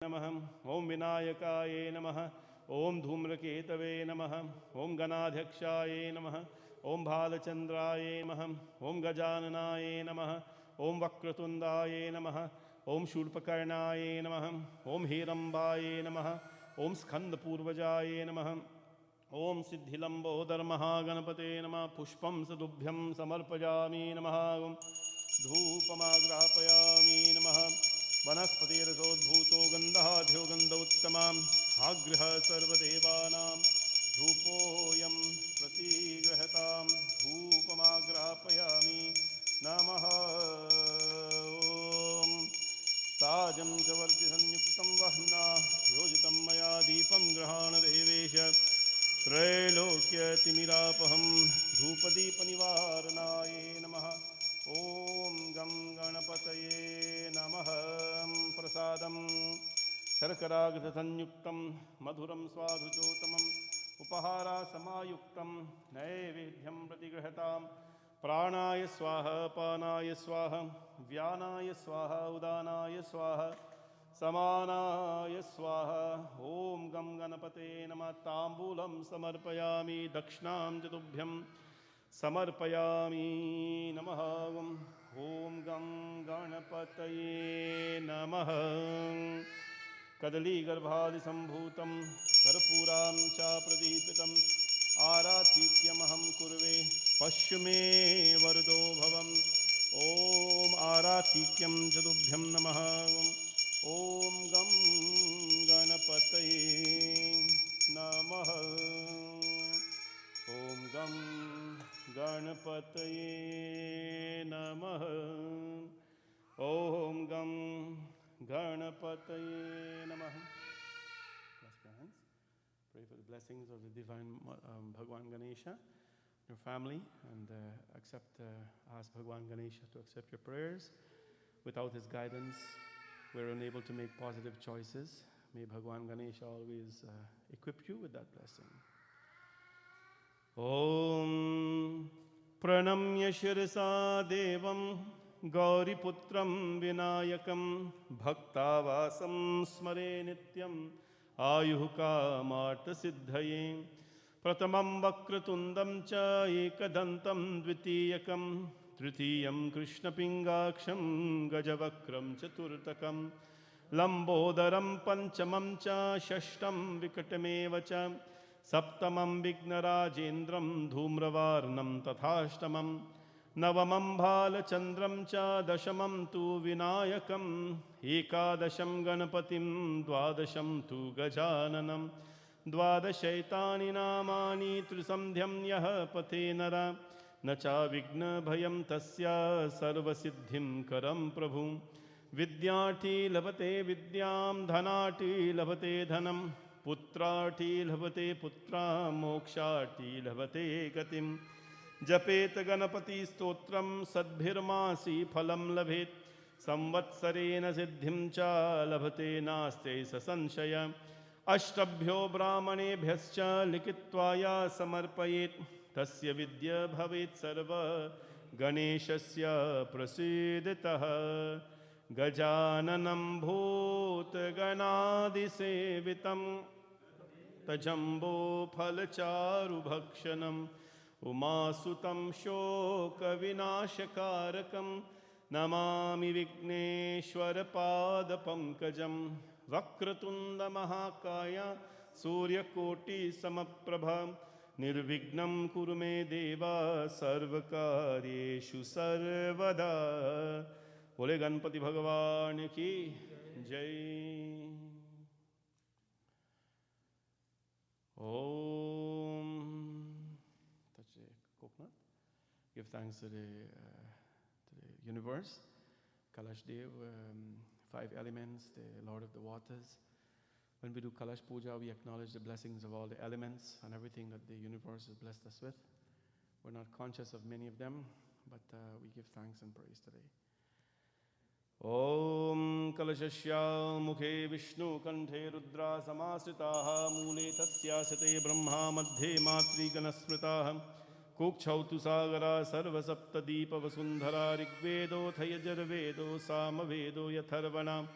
नमः। ओम विनायकाय नमः। ओम धूम्रकेतवे नमः। ओम गणाध्यक्षाय नमः। ओम भालचंद्राय नमः। ओम गजाननाय नमः। ओम वक्रतुंडाय नमः। ओम शूर्पकर्णाय नमः। ओम हेरंबाय नमः। ओम स्कंदपूर्वजाय नमः। ओम सिद्धिलंबोदर महागणपते नमः। पुष्पं सदुभ्यं समर्पयामि नमः। धूपमाग्रापयामि नमः। वनस्पतिरसोद्भूतो गन्धाढ्यो गन्ध उत्तमाम् आगृह सर्वदेवानां धूपोऽयं प्रतिगृहतां धूपमाग्रापयामि नमः। ॐ साजं च वर्तिसंयुक्तं वह्ना योजितं मया दीपं गृहाण देवेश त्रैलोक्यतिमिरापहं धूपदीपनिवारणाय नमः। ओम गं गणपतये नमः। प्रसादं शर्करागृतसंयुक्तं मधुरं स्वादुचोत्तमम् उपहारासमायुक्तं नैवेद्यं प्रतिगृहतां प्राणाय स्वाहा पानाय स्वाहा व्यानाय स्वाहा उदानाय स्वाहा समानाय स्वाहा। ओम गं गणपते नमः। ताम्बूलं समर्पयामि दक्षिणां च तुभ्यं समर्पयामि नमः। ओम गं गणपतये नमः। कदलीगर्भादिसम्भूतं कर्पूरां च प्रदीपितम् आराधिक्यमहं कुर्वे पश्य मे वरदो भवम्। ओम आराधिक्यं च तुभ्यं नमः। ओम गं गणपतये नमः। ओम गं गणपतये नमः। ओम गं गणपतये नमः। Clasp your hands. Pray for the blessings of the divine Bhagwan Ganesha, your family, and ask Bhagwan Ganesha to accept your prayers. Without his guidance, we're unable to make positive choices. May Bhagwan Ganesha always equip you with that blessing. Om Pranamya Shirasa Devam Gauriputram Vinayakam Bhaktavasam Smare Nityam Ayuh Kamarta Siddhaye Pratamam Vakratundam Cha Ekadantam Dvitiyakam Tritiyam Krishna Pingaksham Gajavakram Chaturtakam Lambodaram Panchamam Cha Shashtam Vikatameva Cha Saptamam Vignarajendram Dhumravarnam Tathashtamam Navamam Bhalachandram Cha Dashamam Tu Vinayakam Ekadasham Ganapatim Dwadasham Tu Gajananam Dwadashaitani Namani Trisandhyam Yaha Pathe Nara Nacha Vigna Bhayam Tasya Sarvasiddhim Karam Prabhu Vidyarthi Labhate Vidyam Dhanati Labhate Dhanam Putrarthi Labhate Putra Moksharthi Labhate Gatim Japet Ganapati Stotram Sadbhirmasi Phalam Labhet Samvatsarena Siddhim Cha Labhate Naste Sasanshaya Ashtabhyo Brahmanebhyascha Likitvaya Samarpayet Tasya Vidya Bhavet Sarva Ganeshasya Prasiditaha Gajananam Bhutganadisevitam Tajambo Phalacharu Bhakshanam Umasutam Shoka Vinashakarakam Namami Vigneshwara Pada Pankajam Vakratunda Mahakaya Surya Koti Samaprabha Nirvignam Kurume Deva Sarvakaryeshu Sarvada. Bole Ganpati Bhagavan ki Jai. Om. Touch the coconut. Give thanks to the universe. Kalash Dev, 5 elements, the Lord of the waters. When we do Kalash Puja, we acknowledge the blessings of all the elements and everything that the universe has blessed us with. We're not conscious of many of them, but we give thanks and praise today. Om Kalashasya Mukhe Vishnu Kanthe Rudra Samasritaha Mule Tasya Sate Brahma Madhe Matri Ganasmritaha Kukchautu Sagara Sarva Sapta Deepa Vasundhara Rigvedo Thayajurvedo Samavedo Yatharvana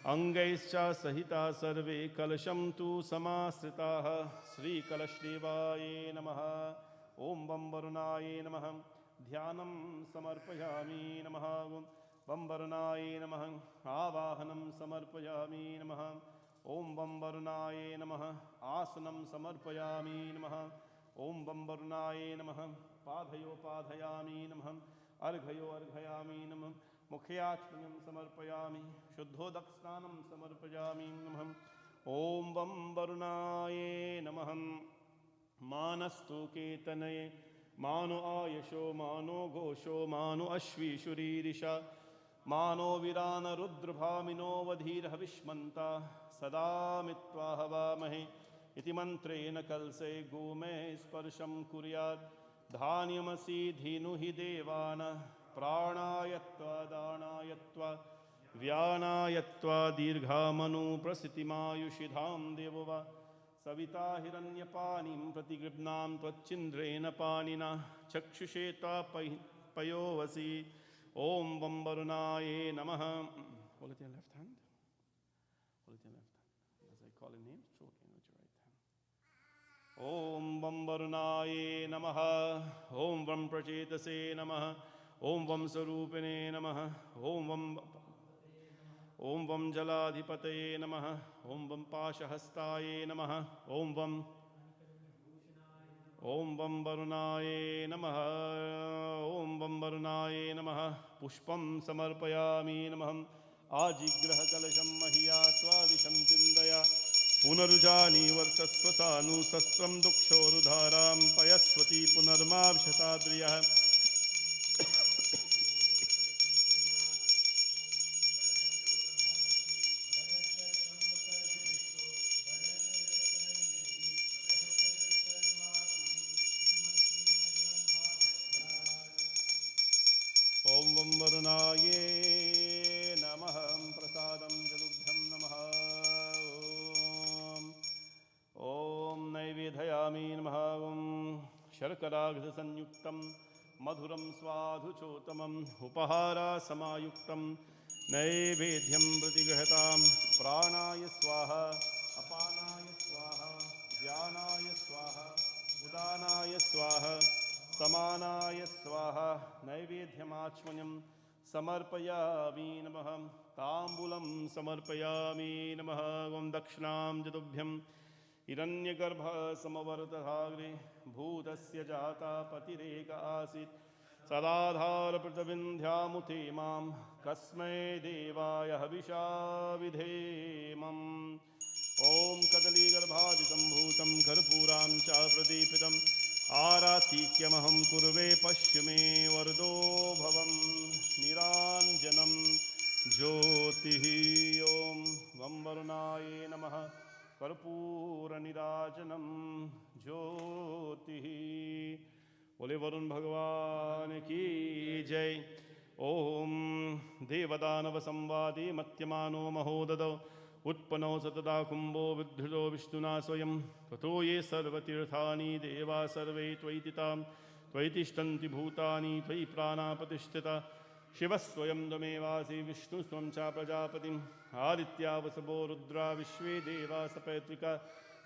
अंगैश्च सहिता सर्वे कलशं तु समाश्रिताः श्रीकलशदेवाय नमः। ओम वं वरुणाय नमः। ध्यानं समर्पयामि नमः। वं वरुणाय नमः। आवाहनं समर्पयामि नमः। ओम वं वरुणाय नमः। आसनं समर्पयामि नमः। ओम वं वरुणाय नमः। पादयोपाधयामि नमः। अर्घयो अर्घयामि नमः। मुख्याचमनं समर्पयामि। शुद्धोदकस्नानं समर्पयामि नमः। ओम वं वरुणाय नमः। मानस्तु केतनये मानो आयशो मानो घोषो मानो अश्वीशुरीरिषा मानो वीरान रुद्रभामिनो वधीरहविष्मन्ता सदा मित्वा हवामहे इति मन्त्रेण कलशे गोमे स्पर्शं कुर्यात् धान्यमसि धीनुहि देवान् प्राणायत्वा दानायत्वा व्यानायत्वा दीर्घामनु प्रसिद्धिमायुषिधां देवो वा सविता हिरण्यपाणिं प्रतिगृह्णां त्वच्चिन्द्रेण पाणिना चक्षुषेता पयोवसि। ओम वं वरुणाय नमः। Hold it in your left hand. Hold it in your left hand. As I call a name, stroke in with your right hand. Om vang varunaye namaha. Om vam prachetase namaha. Om vam sarupine namaha. Om vam jaladhipataye namaha. Om vam pashahastaye namaha. Om vam varunaye namaha. Om vam varunaye namaha. Pushpam samarpayami namaha. आजिग्रह कलशं महिया स्वादिशं चिन्दया पुनरुजानी वर्चस्व सानु सस्त्रं दुक्षोरुधारां पयस्वती पुनर्माभिशताद्रियः। ओम वं वरुणाय नमः। प्रसादं जलुभ्यं नमः। ओम नैवेदयामि नमः। ओम शर्कराघृतसंयुक्तं मधुरं स्वादुचोत्तमम् उपहारासमायुक्तं नैवेद्यं प्रतिगृहतां प्राणाय स्वाहा अपानाय स्वाहा ज्ञानाय स्वाहा उदानाय स्वाहा समानाय स्वाहा नैवेद्यमाचमनीयं समर्पयामि नमः। ताम्बूलं समर्पयामि नमः। ओम दक्षिणां जतुभ्यं हिरण्यगर्भ समवर्तहाग्रे भूतस्य जाता पतिरेक आसीत् सदाधारप्रतविन्ध्यामुते मां कस्मै देवाय हविषा विधेमम्। ओम कदलीगर्भादिसम्भूतं कर्पूरां च प्रदीपितम् आरातिक्यमहं कुर्वे पश्य मे वरदो भवं निराञ्जनं ज्योतिः। ओम वं वरुणाय नमः। कर्पूरनिराजनं ज्योतिः। बोले वरुण भगवान की जय। ओम देवदानव संवादे मत्यमानो महोददौ उत्पन्नो सतदा कुम्भो विद्धृतो विष्णुना स्वयं ततो ये सर्वतीर्थानि देवा सर्वे त्वयि तितां त्वयि तिष्ठन्ति भूतानि त्वयि प्राणा प्रतिष्ठिता। शिवस्वयं त्वमेवासि विष्णुस्त्वं च प्रजापतिम् आदित्या वसवो रुद्रा विश्वे देवा सपैतृका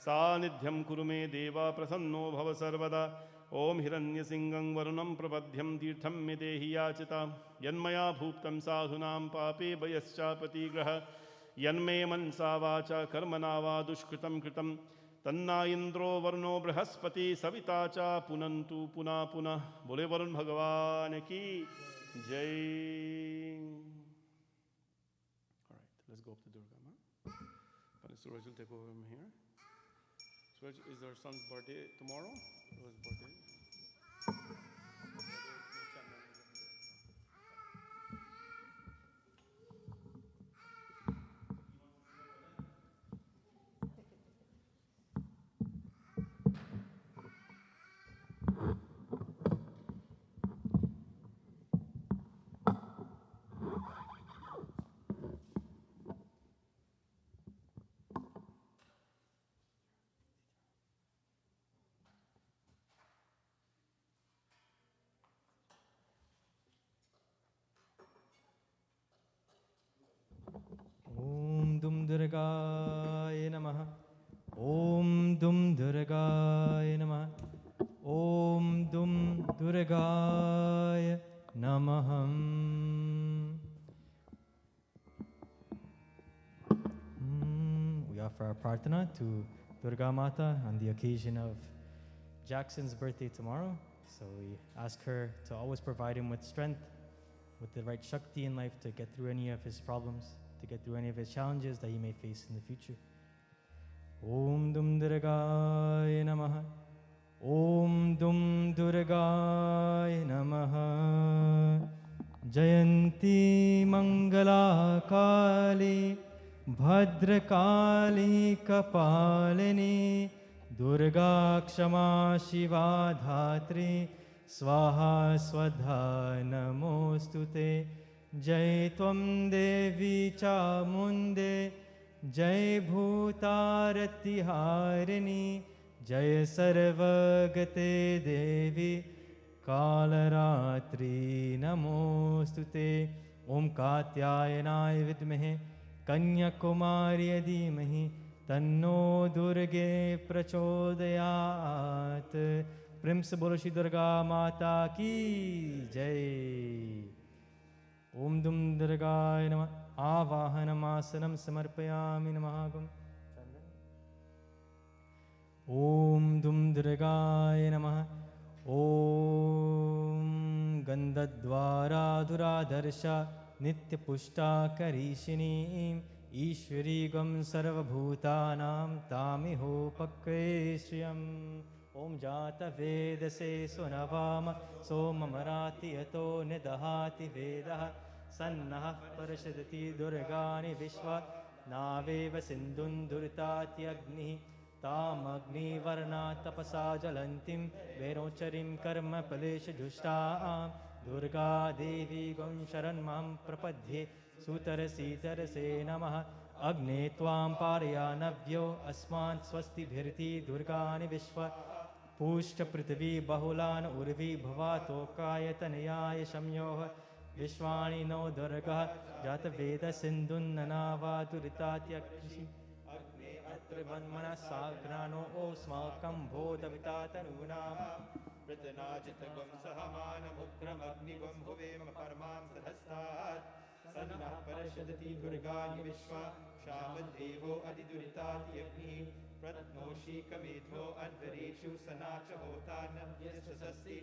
सान्निध्यं कुरु मे देवा प्रसन्नो भव सर्वदा। ओम हिरण्यसिंहं वरुणं प्रपद्यं तीर्थं मे देहि याचितां यन्मया भूक्तं साधूनां पापे भयश्चापतिग्रह यन्मे मनसा वाचा कर्मणा वा दुष्कृतं कृतं तन्ना इंद्रो वरुणो बृहस्पति सविता च पुनन्तु पुनः पुनः। बोले वरुण भगवान की जय। All right, let's go up to Durga Ma. Suraj will take over from here. Suraj, is our son's birthday tomorrow? His birthday? Durgaya Namaha. Om Dum Durgaya Namaha. Om Dum Durgaya Namaha. We offer our prarthana to Durga Mata on the occasion of Jackson's birthday tomorrow. So we ask her to always provide him with strength, with the right Shakti in life to get through any of his problems, to get through any of his challenges that he may face in the future. Om Dum Durgaya Namaha. Om Dum Durgaya Namaha. Jayanti Mangala Kali Bhadrakali Kapalini Durga Kshama Shiva Dhatri Swaha Swadha Namostute. Jai Tvam Devi Chamunde Jai Bhutarati Harini Jai Sarvagate Devi Kalaratri Namostute. Om Katyayanaya Vidmahe Kanyakumari Dhimahi Tanno Durge Prachodayat. Prem se bolo Shri Durga Mata ki Jai. Om Dum Durgaya Namah. Avahanamasana Samarpayami Namahagam. Om Dum Durgaya Namah. Om Gandhadvara Duradarsha Nitya Pushta Karishini Ishwari Gam Sarva Bhutanam Tamiho Pakreshriyam. Om Jata Vedase Sunavama Soma Marati Yato Nidahati Vedaha Sannaha Parashadati Durgani Vishwa Naveva Sindhun Durtati Agni Tam Agni Varna Tapasa Jalantim Verocharim Karma Palesha Jushtaam Durga Devi Gam Sharan Mam Prapadhe Sutarasi Tarase Namaha Agne Tvam Parayanavyo Asman Swasti Bhirti Durgani Vishwa Pushta Prithvi Bahulan Urvi Bhavato Kayatanayaya Shamyoha Vishwani No Durga Jata Veda Sindhun Nanava Duritatya Krishi Agne Atrivanmana Sagrano Osmakam Bodha Vitatanunam Pratanajitagam Sahamana Mukram Agnivam Huvema Paramam Sadhastat Sanna Parashadati Durgani Vishwa Shavadevo Adiduritati Agni Pratnoshi Kamedho Advareshu Sanacha Hotanam Yasasasti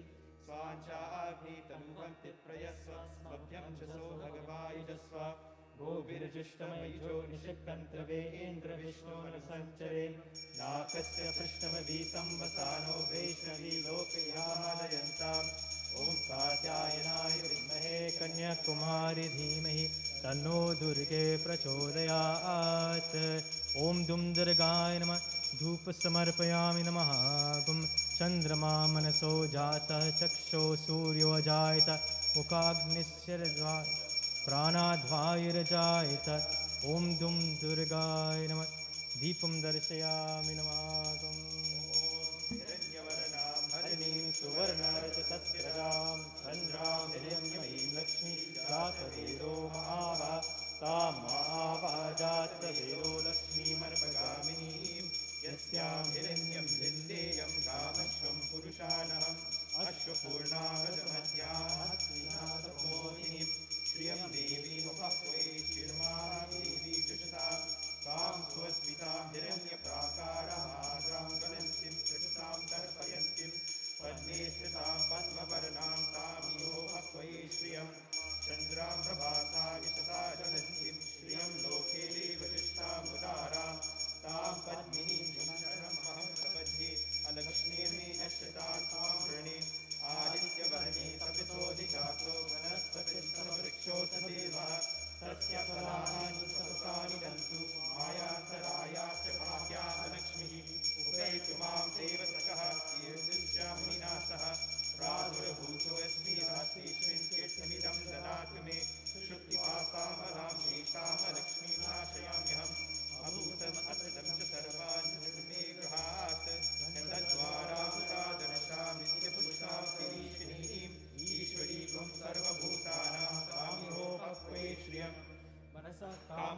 Svancha Agni Tanuvam Tiprayasva Smabhyam Chaso Bhagavai Jasva Govirjushtamaijo Nishikantrave Indra Vishnu Nasanchare Nakasya Prishtamavi Samvatano Vaishnavi Lokayamadayantam Om Katyayanaya Vidmahe Kanyakumari Dhimahi Tanno Durge Prachodayat. Om Dum Durgaya Namah. Dhupa Samarpayami Namaha. Gum Chandrama Manaso Jata Chaksho Suryo Ajayata Mukagnishyarva Pranadvayirajayata. Om Dum Durgaya Namah. Deepam Darshayami Namagam. Hiranyavarnam Harinim Suvarnarajatastrajam Chandram Hiranyamayim Lakshmi Jataviro Mahava Tam Mahava Jataviro Lakshmi Marpagaminim Yasyam Hiranyam Lindeyam Kamashvam Purushanam Ashwapurnavadamadhyam Hatvinasapamodinim Shriyam Devi Mupakve Shirmam Devi Jushatam Kam Swasvitam Hiranya Prakaram Adram Galantim Tritam Tarpayantim Padme Sritam Padmavarnam Tam Iho Pakve Shriyam Chandram Prabhasa Vishata Jalantim Shriyam Loke Deva Jishtam Udaram Tam Padminim Sharam Maham Prabhadhe Alakshmirmi Nashritam Tam Vrani Aditya Varni Tapito Dikato Vanaspati Samavriksho Tadeva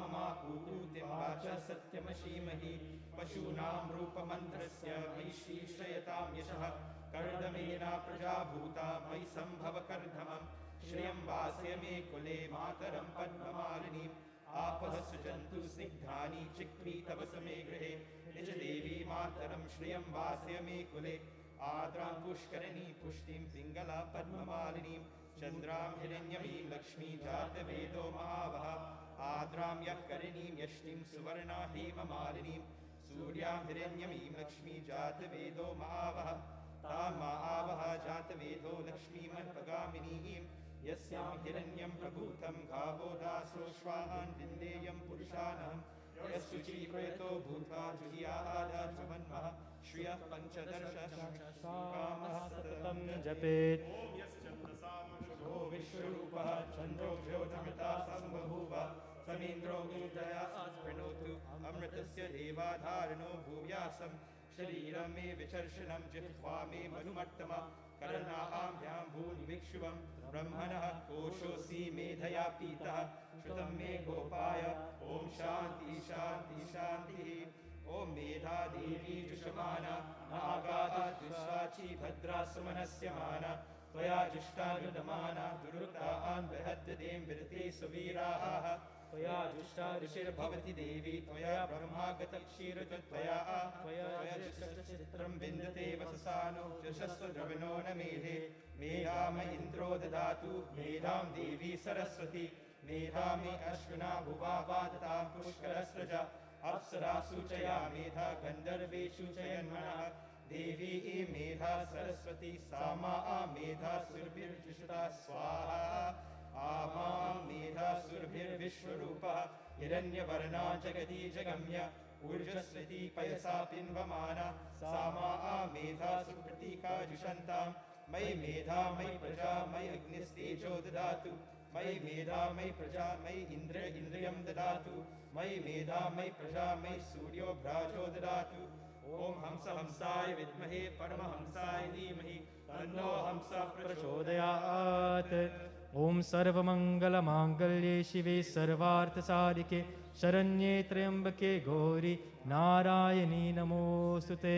ममा कूकूतिं वाच सत्यमशीमहि पशूनां रूपमन्त्रस्य मयि श्रीश्रयतां यशः कर्दमेना प्रजा भूता मयि सम्भव कर्दमम् श्रियं वास्य मे कुले मातरं पद्ममालिनीम् आपः सुजन्तु स्निग्धानि चिक्री तव समे गृहे निज देवी मातरं श्रियं वास्य मे कुले आद्रां पुष्करिणी पुष्टिं पिङ्गला पद्ममालिनीं चन्द्रां हिरण्यमीं लक्ष्मी जातवेदो महावः आद्रां यःकरिणीं यष्टिं सुवर्णा हेममालिनीं सूर्यां हिरण्यमीं लक्ष्मी जातवेदो महावः तां महावः जातवेदो लक्ष्मीमल्पगामिनीं यस्यां हिरण्यं प्रभूतं गावो दासोऽश्वान् विन्देयं पुरुषाणां यस्शुचीप्रयतो भूत्वा जुहियादाचमन्मः श्रियः पञ्चदर्शकामः सततं जपेत् ॐ यश्चन्द्रसामशुभो विश्वरूपः चन्द्रो ज्योतिर्मृता सम्बभूव समीन्द्रो गुरुतया स्पृणोतु अमृतस्य देवाधारणो भूव्यासं शरीरं मे विचर्षणं जिह्वा मे मधुमत्तमा कर्णाभ्यां भूनिभिक्षुवं ब्रह्मणः कोशोऽसि मेधया पीतः श्रुतं मे गोपाय ॐ शान्ति शान्ति शान्तिः ॐ मेधा देवी जुषमाना नागाः दुःस्वाची भद्रा सुमनस्यमाना त्वया जुष्टानुदमाना दुरुक्तान् बृहद्दें विरते सुवीराः त्वया जुष्टा ऋषिर्भवति देवी त्वया ब्रह्मागतक्षीरत्वया त्वया चित्रं विन्दते वससानो यशस्व द्रविणो न मेधे मेधाम इन्द्रो ददातु मेधां देवी सरस्वती मेधा मे अश्विना भुवा वादतां पुष्करस्रजा अप्सरासु च या मेधा गन्धर्वेषु च यन्मनः देवी मेधा सरस्वती सा मा मेधा सुरभिर्जुषता स्वाहा आमां मेधा सुरभिर्विश्वरूपः हिरण्यवर्णा जगती जगम्य ऊर्जस्वती पयसा पिन्वमाना सा मा मेधा सुप्रतीका जुषन्तां मयि मेधा मयि प्रजा मयि अग्निस्तेजो ददातु मयि मेधा मयि प्रजा मयि इन्द्रियं ददातु मयि मेधा मयि प्रजा मयि सूर्यो भ्राजो ददातु ॐ हंसाय विद्महे परमहंसाय धीमहि तन्नो हंसः प्रचोदयात् ॐ सर्वमङ्गलमाङ्गल्ये शिवे सर्वार्थसाधिके शरण्ये त्र्यम्बके गौरी नारायणी नमोऽस्तु ते।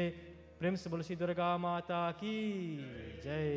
प्रेम से बोलो श्री दुर्गा माता की जय।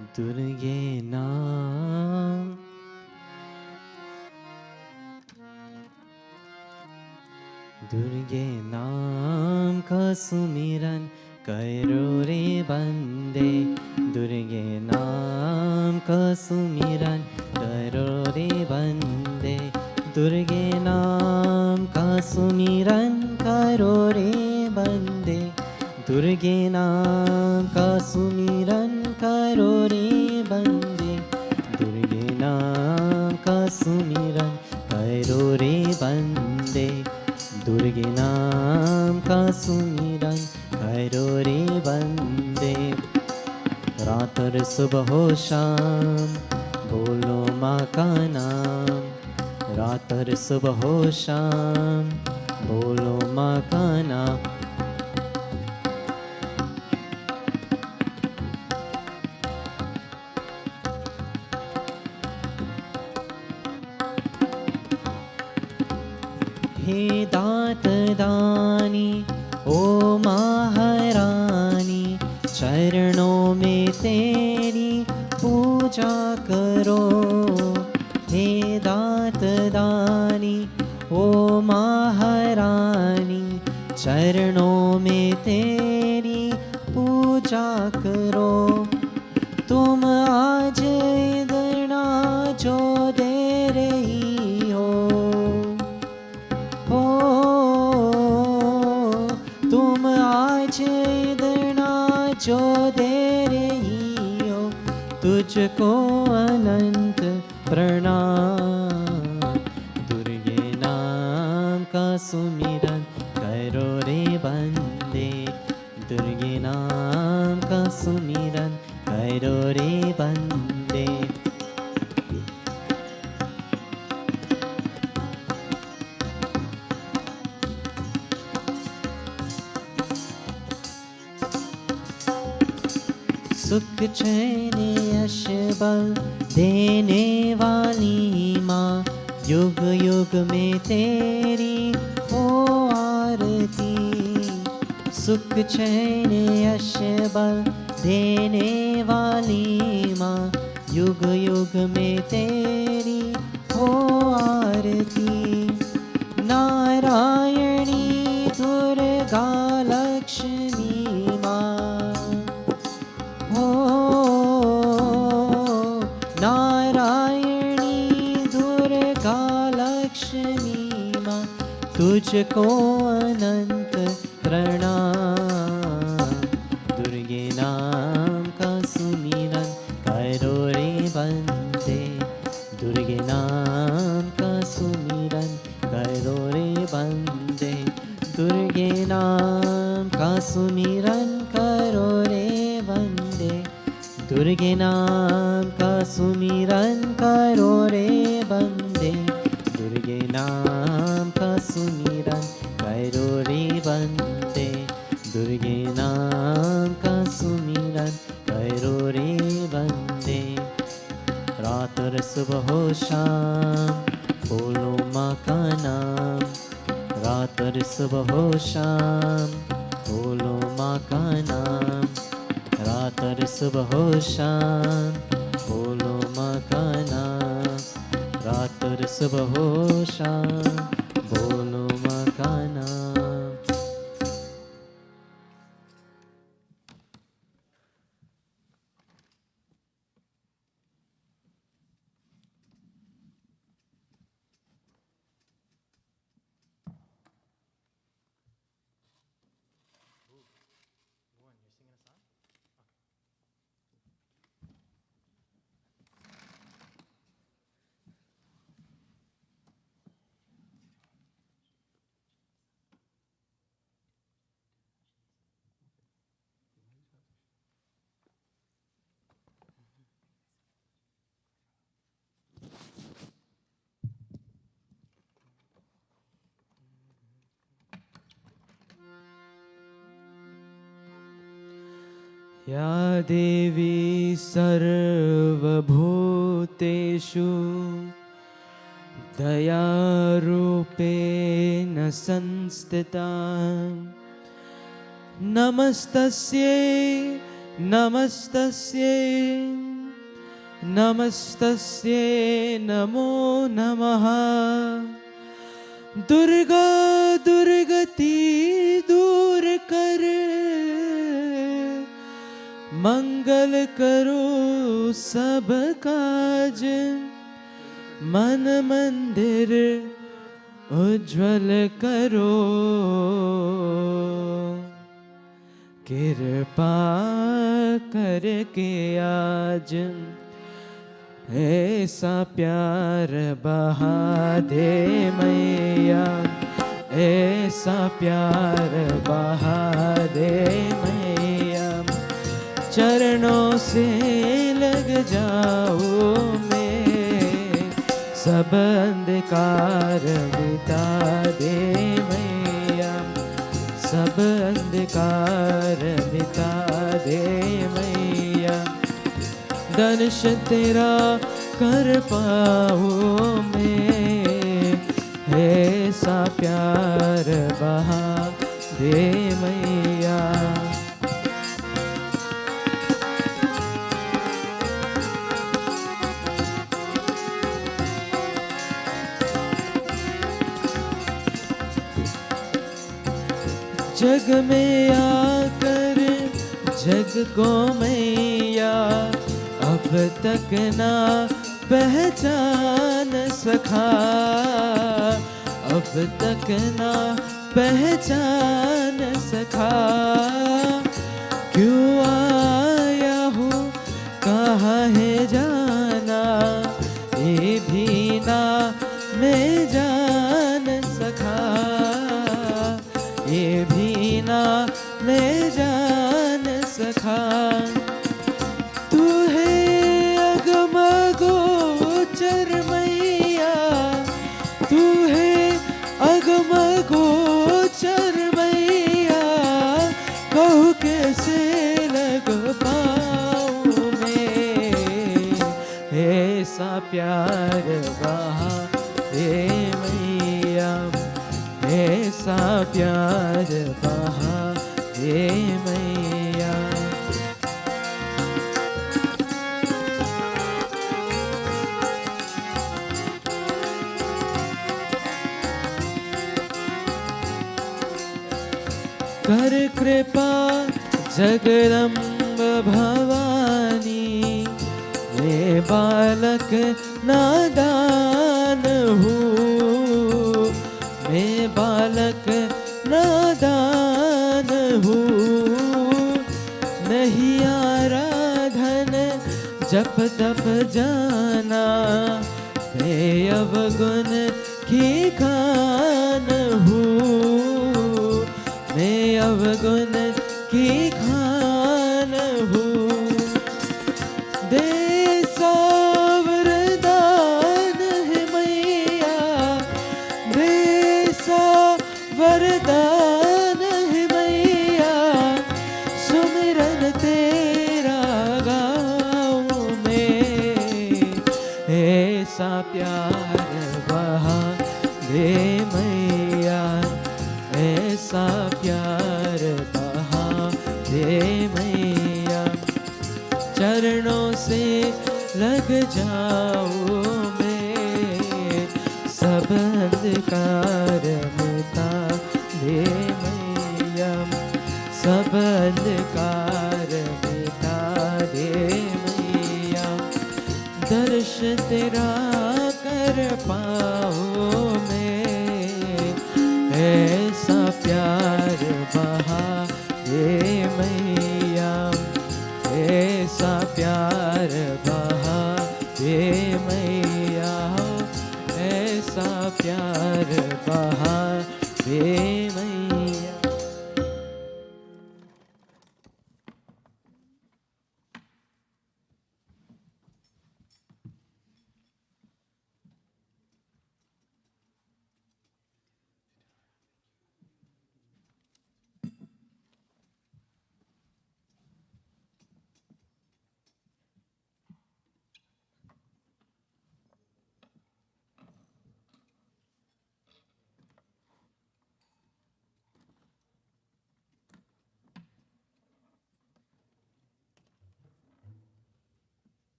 दुर्गे नाम दुर्गे नाम का सुमिरन करो रे बंदे दुर्गे नाम का सुमिरन करो रे बंदे दुर्गे नाम का सुमिरन करो रे बंदे दुर्गे नाम का सुमिरन करो रे बंदे दुर्गे नाम का सुमिरन करो रे बंदे दुर्गे नाम का सुमिरन करो रे बंदे रात और सुबह हो शाम बोलो माँ का नाम रात और सुबह हो शाम बोलो माँ का नाम हे दात दानी ओ महारानी चरणों में तेरी पूजा करो हे दात दानी ओ महारानी चरणों में तेरी पूजा करो तुम आज इतना जो दे रही हो तुम आज इतना जो दे रही हो तुझको अनंत प्रणाम दुर्गे नाम का सुमिरन करो रे बंदे दुर्गे नाम का सुमिरन करो रे बंदे सुख चैन यश बल देने वाली माँ युग युग में तेरी ओ आरती सुख चैन यश बल देने वाली माँ युग युग में तेरी ओ आरती नारायणी दुर्गा लक्ष्मी माँ नारायणी दुर्गा लक्ष्मी माँ तुझको अनंत प्रणाम दुर्गे नाम का सुमिरन करो रे बंदे दुर्गे नाम का सुमिरन करो रे बंदे दुर्गे नाम का सुमिरन करो रे बंदे दुर्गे नाम का सुमिरन करो रे बंदे दुर्गे नाम का सुमिरन करो रे बंदे दुर्गे नाम का सुमिरन करो रे बंदे रात और सुबह हो शाम बोलो माँ का नाम रात और सुबह हो शाम बोलो माँ का नाम रात और सुबह हो शाम बोलो माँ का नाम रात और सुबह हो शाम बोलो माँ का नाम या देवी सर्वभूतेषु दयारूपेण संस्थिता नमस्तस्यै नमस्तस्यै नमस्तस्यै नमो नमः दुर्गा दुर्गति दूर कर मंगल करो सब काज मन मंदिर उज्ज्वल करो कृपा करके आज ऐसा प्यार बहा दे मैया ऐसा प्यार बहा दे मैया चरणों से लग जाओ मैं सब अंधकार मिटा दे मैया सब अंधकार मिटा दे मैया दर्श तेरा कर पाऊँ मैं ऐसा प्यार बहा दे मैया जग में आकर जग को मैया अब तक ना पहचान सका अब तक ना पहचान सका क्यों आया हूँ कहाँ है जाना ये भी ना मैं जान सका ये भी ना मैं जान सका तू है अगम गोचर मैया तू है अगम गोचर मैया कहूँ कैसे लग पाऊँ मैं ऐसा प्यार बहा दे मैया ऐसा प्यार बहा दे मैया कर कृपा जगदम्ब भवानी मैं बालक नादान हूँ मैं बालक नादान हूँ नहीं आराधन जप तप जाना मैं अवगुण की खान हूँ मैं अवगुण की खान हूँ दे वरदान है मैया दे वरदान है मैया सुमिरन तेरा गाऊं मैं ऐसा प्यार बहा दे मैया ऐसा प्यार बहा दे मैया चरणों से लग जाओ मैं सब अंधकार मिटा दे मैया सब अंधकार मिटा दे मैया दर्श तेरा कर पाओ मैं ऐसा प्यार बहा दे मैया ऐसा प्यार बहा दे मैया ऐसा प्यार बहा दे मैया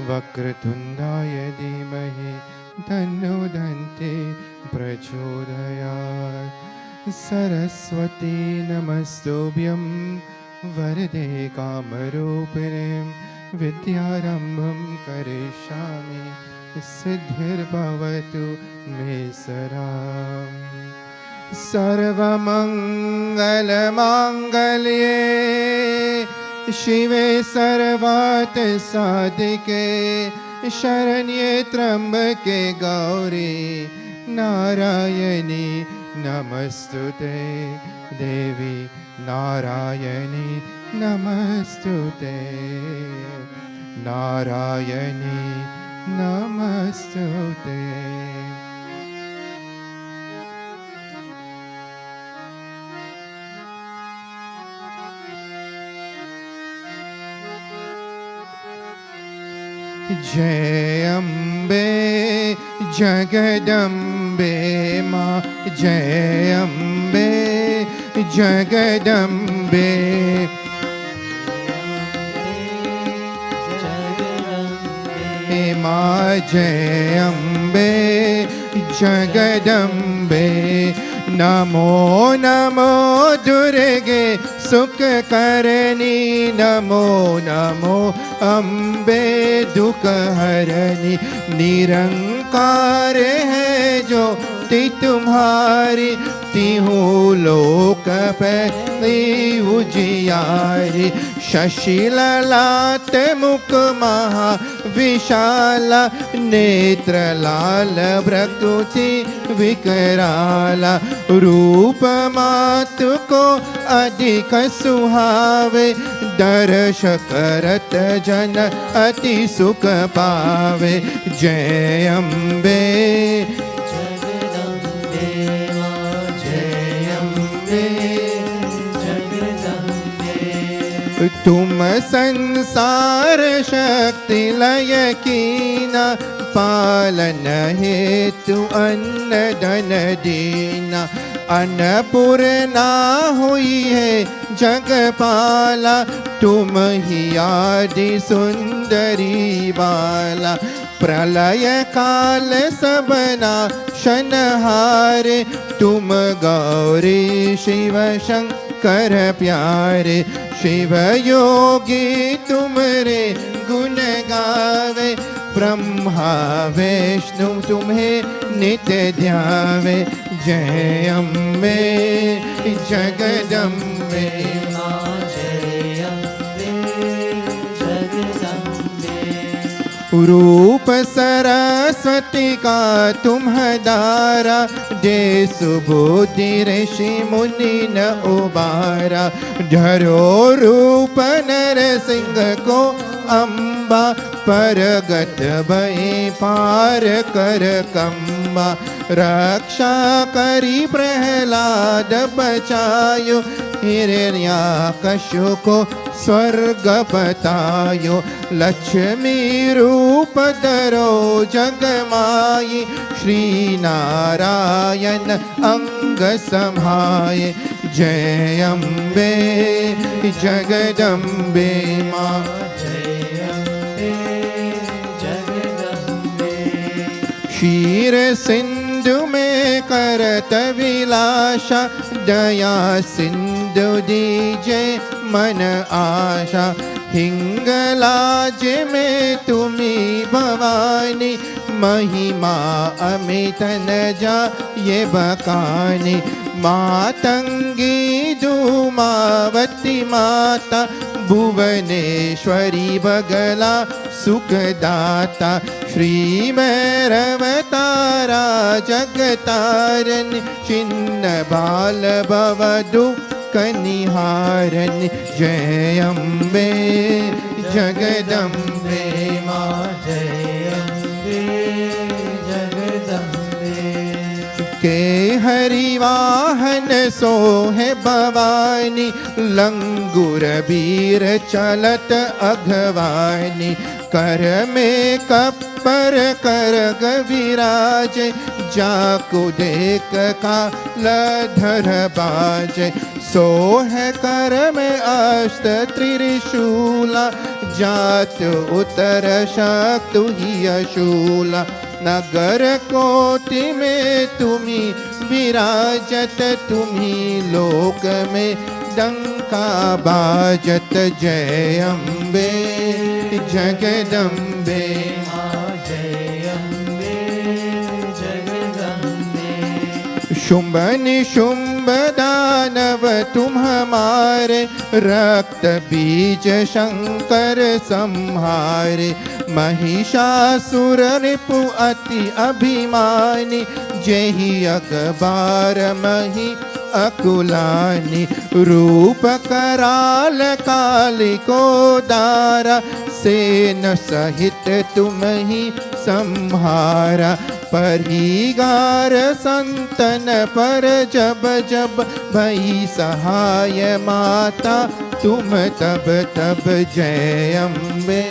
वक्रतुण्डाय धीमहि तन्नो दन्ति प्रचोदयात्। सरस्वती नमस्तुभ्यं वरदे कामरूपिणीं विद्यारम्भं करिष्यामि सिद्धिर्भवतु मे सदा। सर्वमङ्गलमाङ्गल्ये शिवे सर्वार्थसाधिके शरण्ये त्र्यम्बके गौरी नारायणी नमस्तुते। देवी नारायणी नमस्तुते। नारायणी नमस्तुते। जय अम्बे जगदम्बे माँ, जय अम्बे जगदम्बे। माँ जय अम्बे जगदम्बे। नमो नमो दुर्गे सुख करनी, नमो नमो अम्बे दुख हरनी। निरंकार है जो ति तुम्हारी, तिहु लोक पे उजियारी। शशिललाट मुख महा विशाला, नेत्र लाल प्रकृति विकराला। रूप मातु को अधिक सुहावे, दर्श करत जन अति सुख पावे। जय अम्बे जगदम्बे माँ, जय अम्बे जगदम्बे। तुम संसार शक्ति लय कीना, पालन हेतु अन्न धन दीना। अन्नपूर्णा हुई है जगपाला, तुम ही आदि सुंदरी बाला। प्रलय काल सबना शनहारे, तुम गौरी शिव शंकर प्यारे। शिव योगी तुमरे गुण गावे, ब्रह्मा विष्णु तुम्हें नित्य ध्यावे। जय अम्बे जगदम्बे माँ, जय अम्बे जगदम्बे। रूप सरस्वती का तुम दारा, जे सुबुद्धि ऋषि मुनि न उबारा। धरो रूप नरसिंह को अम्बा, परगत भई पार कर कंबा। रक्षा करी प्रहलाद बचायो, हिरण्याकशु को स्वर्ग बतायो। लक्ष्मी रूप धरो जगमाई, श्री नारायण अंग समाये। जय अम्बे जगदम्बे माँ, क्षीर सिंधु में करत विलासा, दया सिंधु दीजे मन आशा। हिंगलाज में तुम्ही भवानी, महिमा अमित न जा ये बकानी। मातंगी धूमावती माता, भुवनेश्वरी बगला सुखदाता। श्री भैरवतारा जगतारन, चिन्ह बाल भव दुख निहारन। जय अम्बे जगदम्बे माँ, जय अम्बे जगदम्बे। के हरिवाहन सोहे भवानी, लंगुर वीर चलत अघवानी। कर में कपर कर विराजे, जाकु देख काल धर बाजे। सो है कर में अष्ट त्रिशूला, जात उतर शक्तु ही अशूला। नगर कोटि में तुम्ही विराजत, तुम्ही लोक में डंका बाजत। जय अम्बे जगदम्बे जय अम्बे जगदम्बे। शुंभ निशुंभ दानव तुम हमारे, रक्त बीज शंकर संहारे। महिषासुर रिपु अति अभिमानी, जेहि अकबार मही अकुलानी। रूप कराल कालिको दारा, सेन सहित तुम ही संहारा। परिगार संतन पर जब जब, भई सहाय माता तुम तब तब। जय अम्बे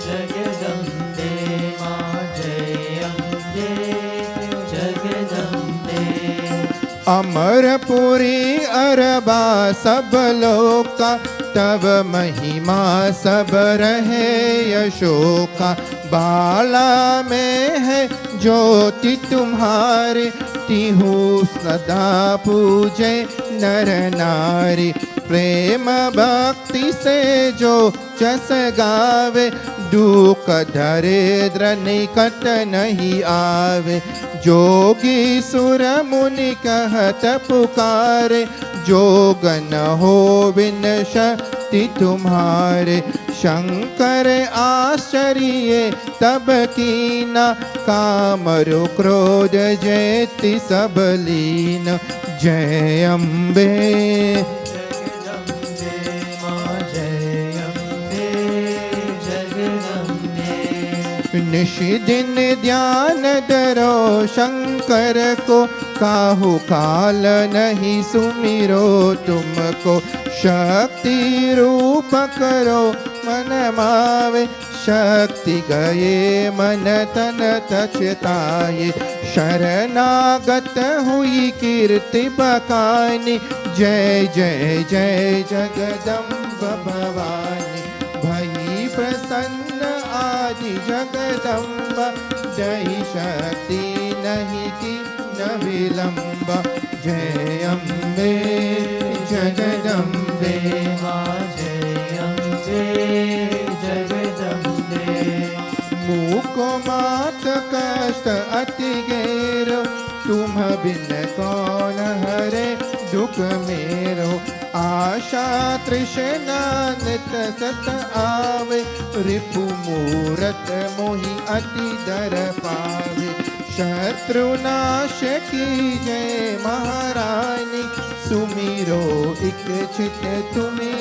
जगदम्बे माँ जय अम्बे जगदम्बे। अमरपुरी अरबा सब लोका, तब महिमा सब रहे यशोका। बाला में है ज्योति तुम्हारे, तिहु सदा पूजे नर नारी। प्रेम भक्ति से जो जस गावे, दुख दरिद्र निकट नहीं आवे। जोगी सुर मुनि कहत पुकारे, जोग न हो बिन शक्ति तुम्हारे। शंकर आश्चर्य तब कीना, कामरु क्रोध जैति सब लीन। जय अम्बे जगदम्बे माँ जय अम्बे जगदम्बे। निशि दिन ध्यान धरो शंकर को, काहू काल नहीं सुमिरो तुमको। शक्ति रूप करो मन मावे, शक्ति गए मन तन तछताये। शरणागत हुई कीर्ति बखानी, जय जय जय जगदम्ब भवानी। भई प्रसन्न आदि जगदम्ब, जय शक्ति नहीं की न विलंब। जय अम्बे जगदम्बे माँ जय अम्बे जगदम्बे। मूको मात कष्ट अति गेरो, तुम बिन कौन हरे दुख मेरो। आशा तृष्णा नित सत आवे, रिपु मूरत मोहि अति दर पावे। शत्रुनाश की जय महारानी, सुमिरो इच्छित तुम्ही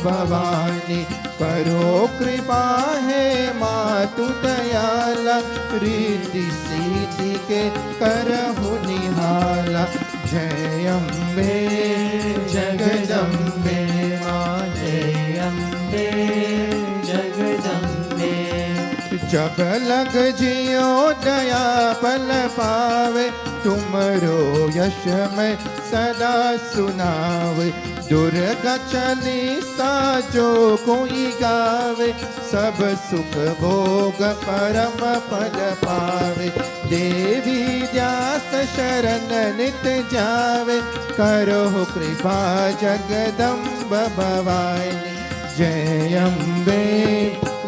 भवानी। करो कृपा है मातु दयाला, रिद्धि सिद्धि के करहु निहाला। जय अम्बे जगदम्बे माँ जय अम्बे जगदम्बे। जब लग जियो दया पल पावे, तुमरो यश में सदा सुनावे। दुर्गा चालीसा जो कोई गावे, सब सुख भोग परम पद पावे। देवी दास शरण नित जावे, करो कृपा जगदम्ब भवानी। जय अम्बे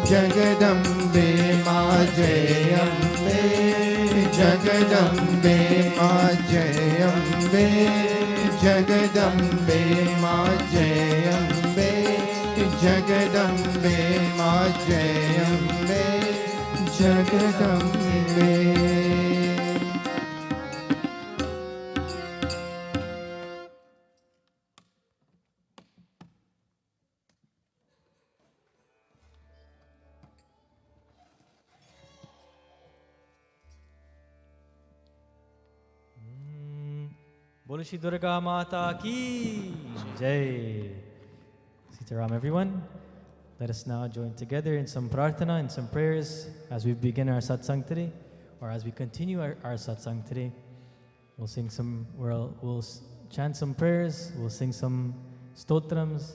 जगदम्बे माँ जय अम्बे जगदम्बे माँ जय अम्बे जगदम्बे माँ जय अम्बे जगदम्बे माँ जय अम्बे जगदम्बे। बोलो श्री दुर्गा माता की जय. Sitaram everyone. Let us now join together in some prarthana and some prayers as we begin our satsang today, or as we continue our satsang today. We'll chant some prayers, we'll sing some stotrams,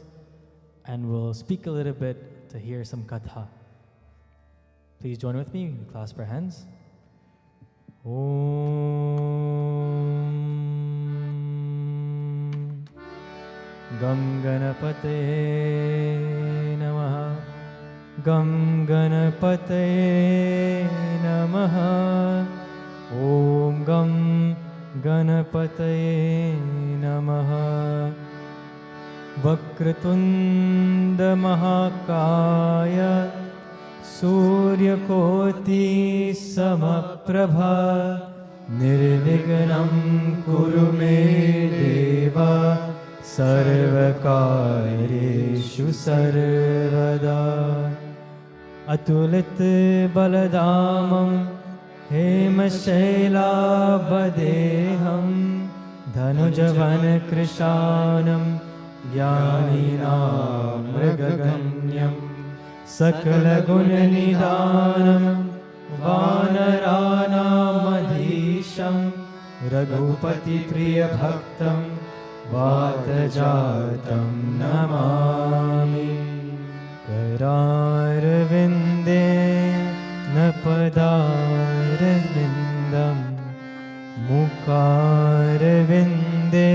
and we'll speak a little bit to hear some katha. Please join with me, clasp our hands. Om Gam Ganapate Namaha. Gam Ganapate Namaha. Om Gam Ganapate Namaha. Vakratunda Mahakaya Suryakoti Samaprabha Nirvignam Kuru Me Deva Sarvakareshu Sarvada Atulit Baladamam Hemashela Badeham Dhanujavan Krishanam Jnanina Mragaganyam Sakala Gunanidanam Vanarana Madhisham Raghupati Priya Bhaktam Vatajatam Namami Kararvinde Napadarvindam Mukarvinde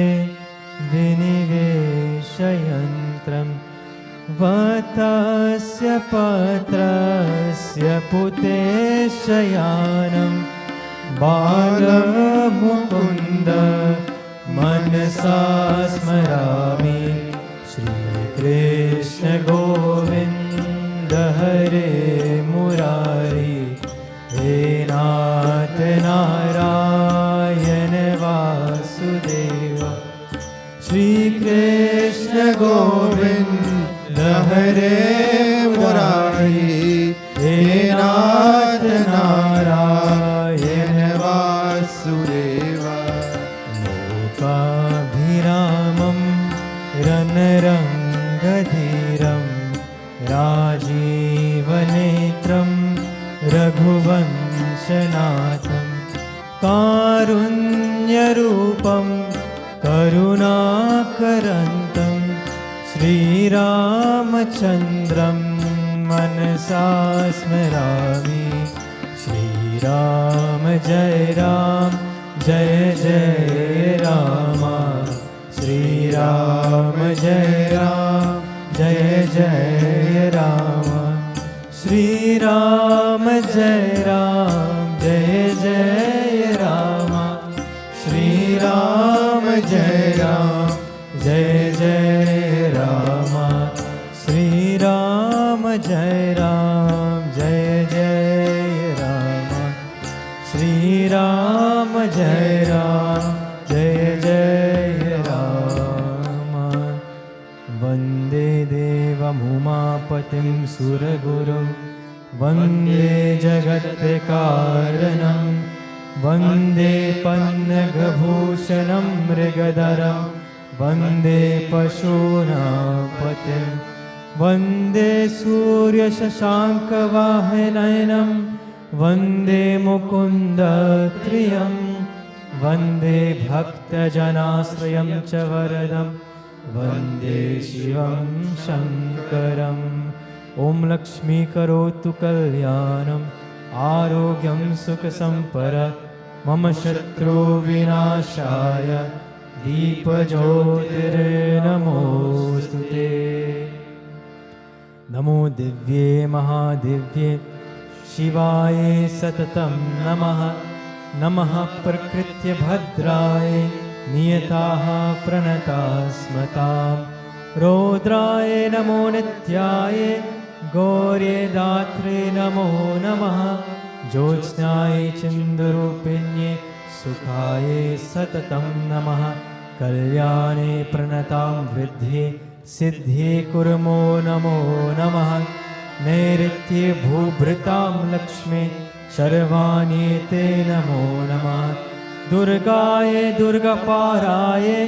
Viniveshayantram Vatasya patrasya puteshayanam Balamukunda manasa smarami Shri Krishna Govinda Hare Murari He Nath Narayana Vasudeva Shri Krishna Govinda Hare Murari He Nath Narayana Vasudeva Lokabhiramam Ranarangadhiram Rajivanetram Raghuvanshanatham Karunyarupam Karunakarantam Shri Ramachandram Manasa Smarami Shri Ram Jai Ram Jai Jai Rama Shri Ram Jai Ram Jai Jai Rama Shri Ram Jai Ram Jai Jai Rama Shri Ram Jai Ram Jai Jai Rama Shri Ram Jai Ram Jai Jai Rama Shri Ram Jai Ram Jai Jai Rama Vande Devam Umapatim Suragurum Vande Jagatkaranam Vande Pannagabhushanam Mrigadaram Vande Pashunapatim Vande Surya Shashanka Vahanayam Vande Mukunda Triyam Vande Bhakta Janasrayam Chavaradam Vande Shivam Shankaram Om Lakshmi Karotu Kalyanam Arogyam Sukha Sampara Mama Shatru Vinashaya Deepa Jyotir Namostute Namo Divye Mahadivye Shivaye Satatam Namaha Namaha Prakritya Bhadraye Niyataha Pranatasmatam Rodraye Namo Nityaye Gaurye Datre Namo Namaha Jyotsnaye Chindarupinye Sukhaye Satatam Namaha Kalyane Pranatam Vridhe Siddhe Kurmo Namo Namaha Nairitye Bhubhritam Lakshmi Sharvani Te Namo Namaha Durgaye Durgaparaye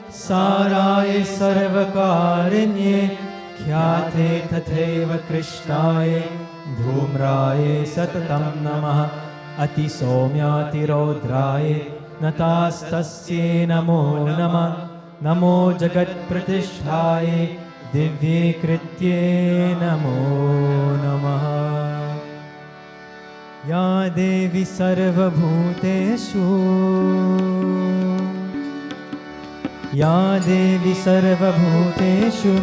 Saraye Sarvakarinye Khyate Tatheva Krishnaye Dhumraye Satatam Namaha Ati Somyati Rodraye Natastasye Namo Namaha नमो जगत्प्रतिष्ठायै दिव्ये कृत्ये नमो नमः। या देवी सर्वभूतेषु या देवी सर्वभूतेषु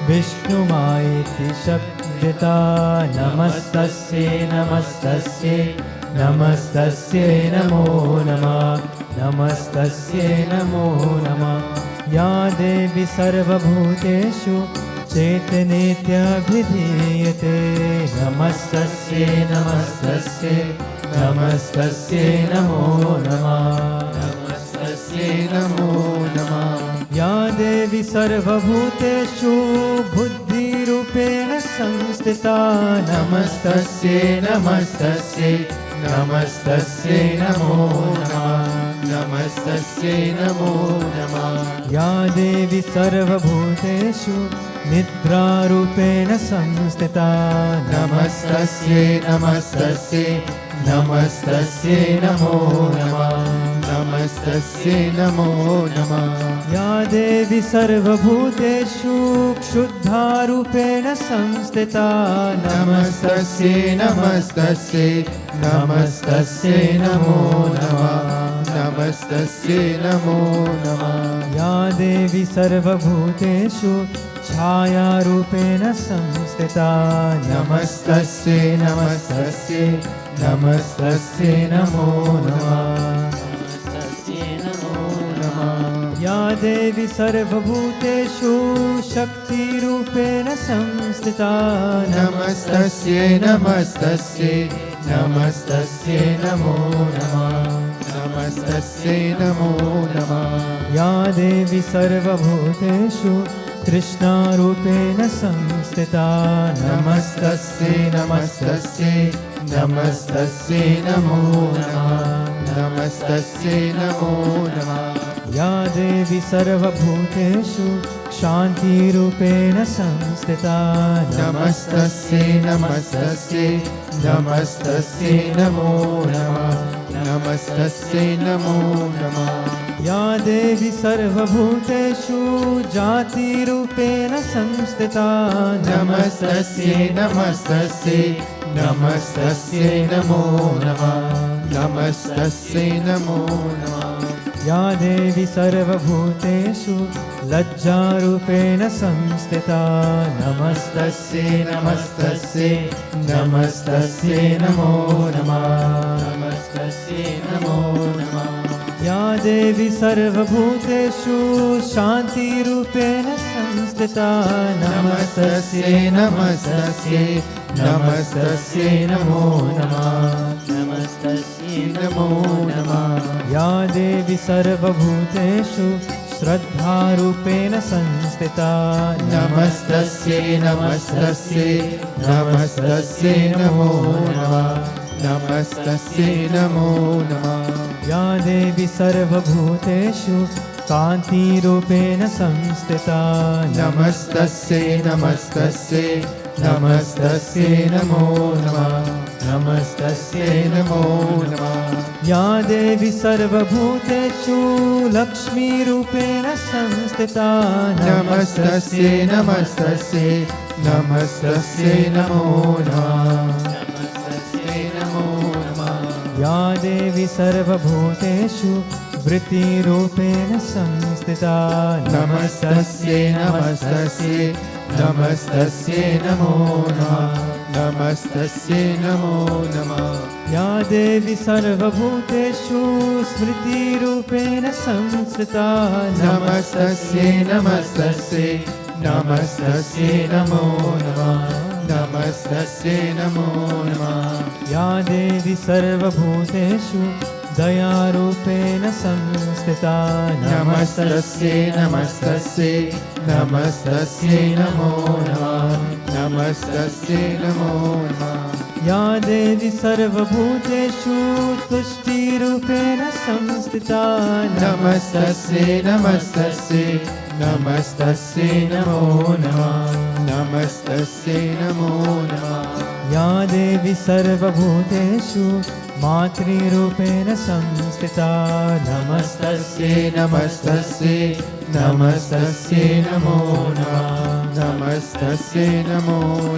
विष्णुमायेति शब्दिता। नमस्तस्यै नमस्तस्यै नमस्तस्यै नमो नमः। नमस्तस्यै नमो नमः। या देवी सर्वभूतेषु चैतन्येत्यभिधीयते। नमस्तस्यै नमस्तस्यै नमस्तस्यै नमो नमः। नमस्तस्यै नमो नमः। या देवी सर्वभूतेषु बुद्धिरूपेण संस्थिता। नमस्तस्यै नमस्तस्यै नमस्तस्यै नमो नमः। नमस्तस्यै नमो नमः। या देवी सर्वभूतेषु निद्रारूपेण संस्थिता। नमस्तस्यै नमस्तस्यै नमस्तस्यै नमो नमः। नमस्तस्यै नमो नमः। या देवी सर्वभूतेषु क्षुद्धारूपेण संस्थिता। नमस्तस्यै नमस्तस्यै नमस्तस्यै नमो नमः। नमस्तस्यै नमो नमः। या देवी सर्वभूतेषु छायारूपेण संस्थिता। नमस्तस्यै नमस्तस्यै नमस्तस्यै नमो नमः। नमस्तस्यै नमो नमः। या देवी सर्वभूतेषु शक्तिरूपेण संस्थिता। नमस्तस्यै नमस्तस्यै नमस्तस्यै नमो नमः। नमस्तस्यै नमो नमः। या देवी सर्वभूतेषु कृष्णारूपेण संस्थिता। नमस्तस्यै नमस्तस्यै नमस्तस्यै नमो नमः। नमस्तस्यै नमो नमः। या देवी सर्वभूतेषु शान्तिरूपेण संस्थिता। नमस्तस्यै नमस्तस्यै नमस्तस्यै नमो नमः। नमस्तस्यै नमो नमः। या देवी सर्वभूतेषु जातिरूपेण संस्थिता। नमस्तस्यै नमस्तस्यै नमस्तस्यै नमो नमः। नमस्तस्यै नमो नमः। या देवी सर्वभूतेषु लज्जारूपेण संस्थिता। नमस्तस्यै नमस्तस्यै नमस्तस्यै नमो नमः। नमस्तस्यै नमो नमः। या देवी सर्वभूतेषु शान्तिरूपेण संस्थिता। नमस्तस्यै नमस्तस्यै नमस्तस्यै नमो नमः। नमस्तस्यै नमो नमः। या देवी सर्वभूतेषु श्रद्धारूपेण संस्थिता। नमस्तस्यै नमस्तस्यै नमस्तस्यै नमो नमः। नमस्तस्यै नमो नमः। या देवी सर्वभूतेषु कान्तिरूपेण संस्थिता। नमस्तस्यै नमस्तस्यै नमस्तस्यै नमो नमः। नमस्तस्यै नमो नमः। या देवी सर्वभूतेषु लक्ष्मीरूपेण संस्थिता। नमस्तस्यै नमस्तस्यै नमस्तस्यै नमो नमः। नमस्तस्यै नमो नमः। या देवी सर्वभूतेषु वृत्तिरूपेण संस्थिता। नमस्तस्यै नमस्तस्यै नमस्तस्यै नमो नमः। नमस्तस्यै नमो नमः। या देवी सर्वभूतेषु स्मृतिरूपेण संस्थिता। नमस्तस्यै नमस्तस्यै नमस्तस्यै नमो नमः। नमस्तस्यै नमो नमः। या देवी सर्वभूतेषु दयारूपेण संस्थिता। नमस्तस्यै नमस्तस्यै नमस्तस्यै नमो नमः। नमस्तस्यै नमो नमः। या देवी सर्वभूतेषु तुष्टिरूपेण संस्थिता। नमस्तस्यै नमस्तस्यै नमस्तस्यै नमो नमः। नमस्तस्यै नमो नमः। या देवी सर्वभूतेषु मातृरूपेण संस्थिता। नमस्तस्यै नमस्तस्यै नमस्तस्यै नमो नमः नमस्तस्यै नमो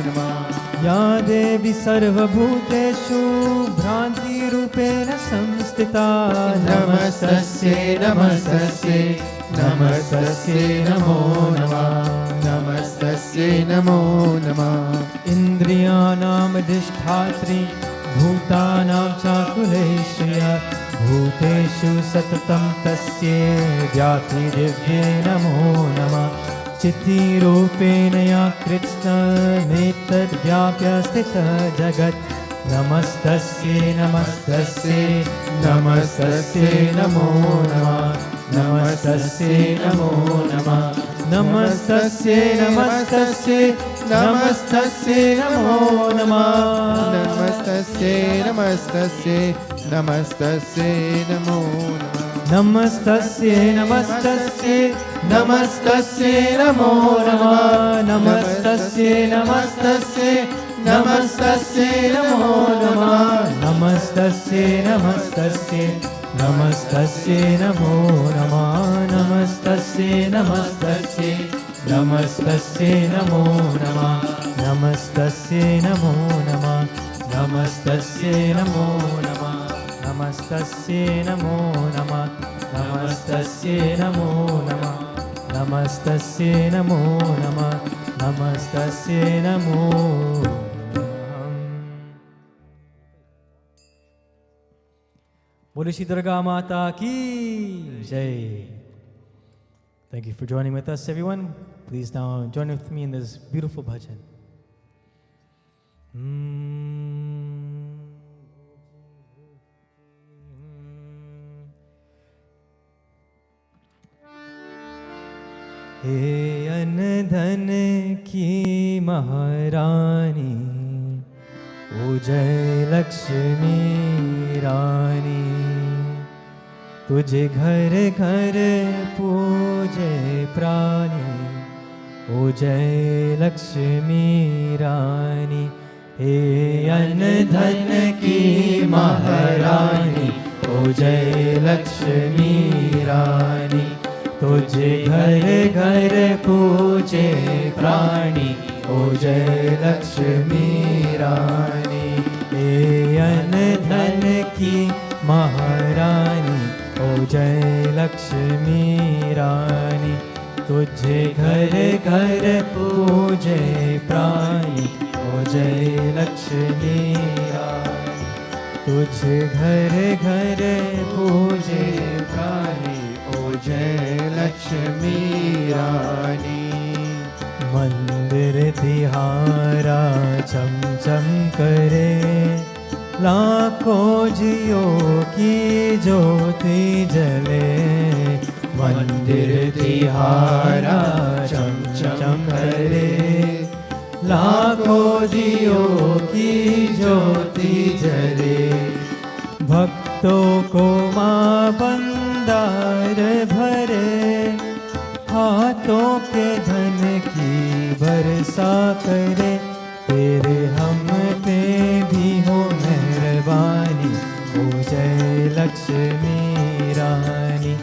नमः या देवी सर्वभूतेषु भ्रान्तिरूपेण संस्थिता नमस्तस्यै नमस्तस्यै नमस्तस्यै नमो नमः नमस्तस्यै नमो नमः इन्द्रियाणामधिष्ठात्री भूतानां चाकुलेश्वया भूतेषु सततं तस्यै व्याप्तिदिव्ये नमो नमः चित्तिरूपेण या कृत्स्नमेतद्व्याप्य स्थितः जगत् नमस्तस्यै नमस्तस्यै नमस्तस्यै नमो नमः नमस्तस्यै नमो नमः नमस्तस्यै नमस्तस्यै नमस्तस्यै नमो नमः नमस्तस्यै नमस्तस्यै नमस्तस्यै नमो नमः नमस्तस्यै नमस्तस्यै नमस्तस्यै नमो नमः नमस्तस्यै नमस्तस्यै नमस्तस्यै नमो नमः नमस्तस्यै नमस्तस्यै नमस्तस्यै नमो नमः नमस्तस्यै नमस्तस्यै नमस्तस्यै नमो नमः नमस्तस्यै नमो नमः नमस्तस्यै नमो नमः नमस्तस्यै नमो नमः नमस्तस्यै नमो नमः नमस्तस्यै नमो नमः नमस्तस्यै नमो नमः बोलो श्री दुर्गा माता की जय. Thank you for joining with us, everyone. Please now join with me in this beautiful bhajan. हे अन धन की महारानी ओ जय लक्ष्मी रानी तुझे घर घर पूजे प्राणी ओ जय लक्ष्मी रानी हे अन धन की महारानी ओ जय लक्ष्मी रानी तुझे घर घर पूजे प्राणी ओ जय लक्ष्मी रानी हे अन धन की महारानी ओ जय लक्ष्मी रानी तुझे घर घर पूजे प्राणी ओ जय लक्ष्मी रानी तुझे घर घर पूजे प्राणी ओ जय लक्ष्मी रानी मंदिर तिहारा चम चम करे लाखों जियो की ज्योति जले मंदिर तिहारा चम चम करे लाखों जियो की ज्योति जले भक्तों को माँ बंदार भरे हाथों के धन की बरसा करे तेरे हम पे भी हो मेहरबानी ओ जय लक्ष्मी रानी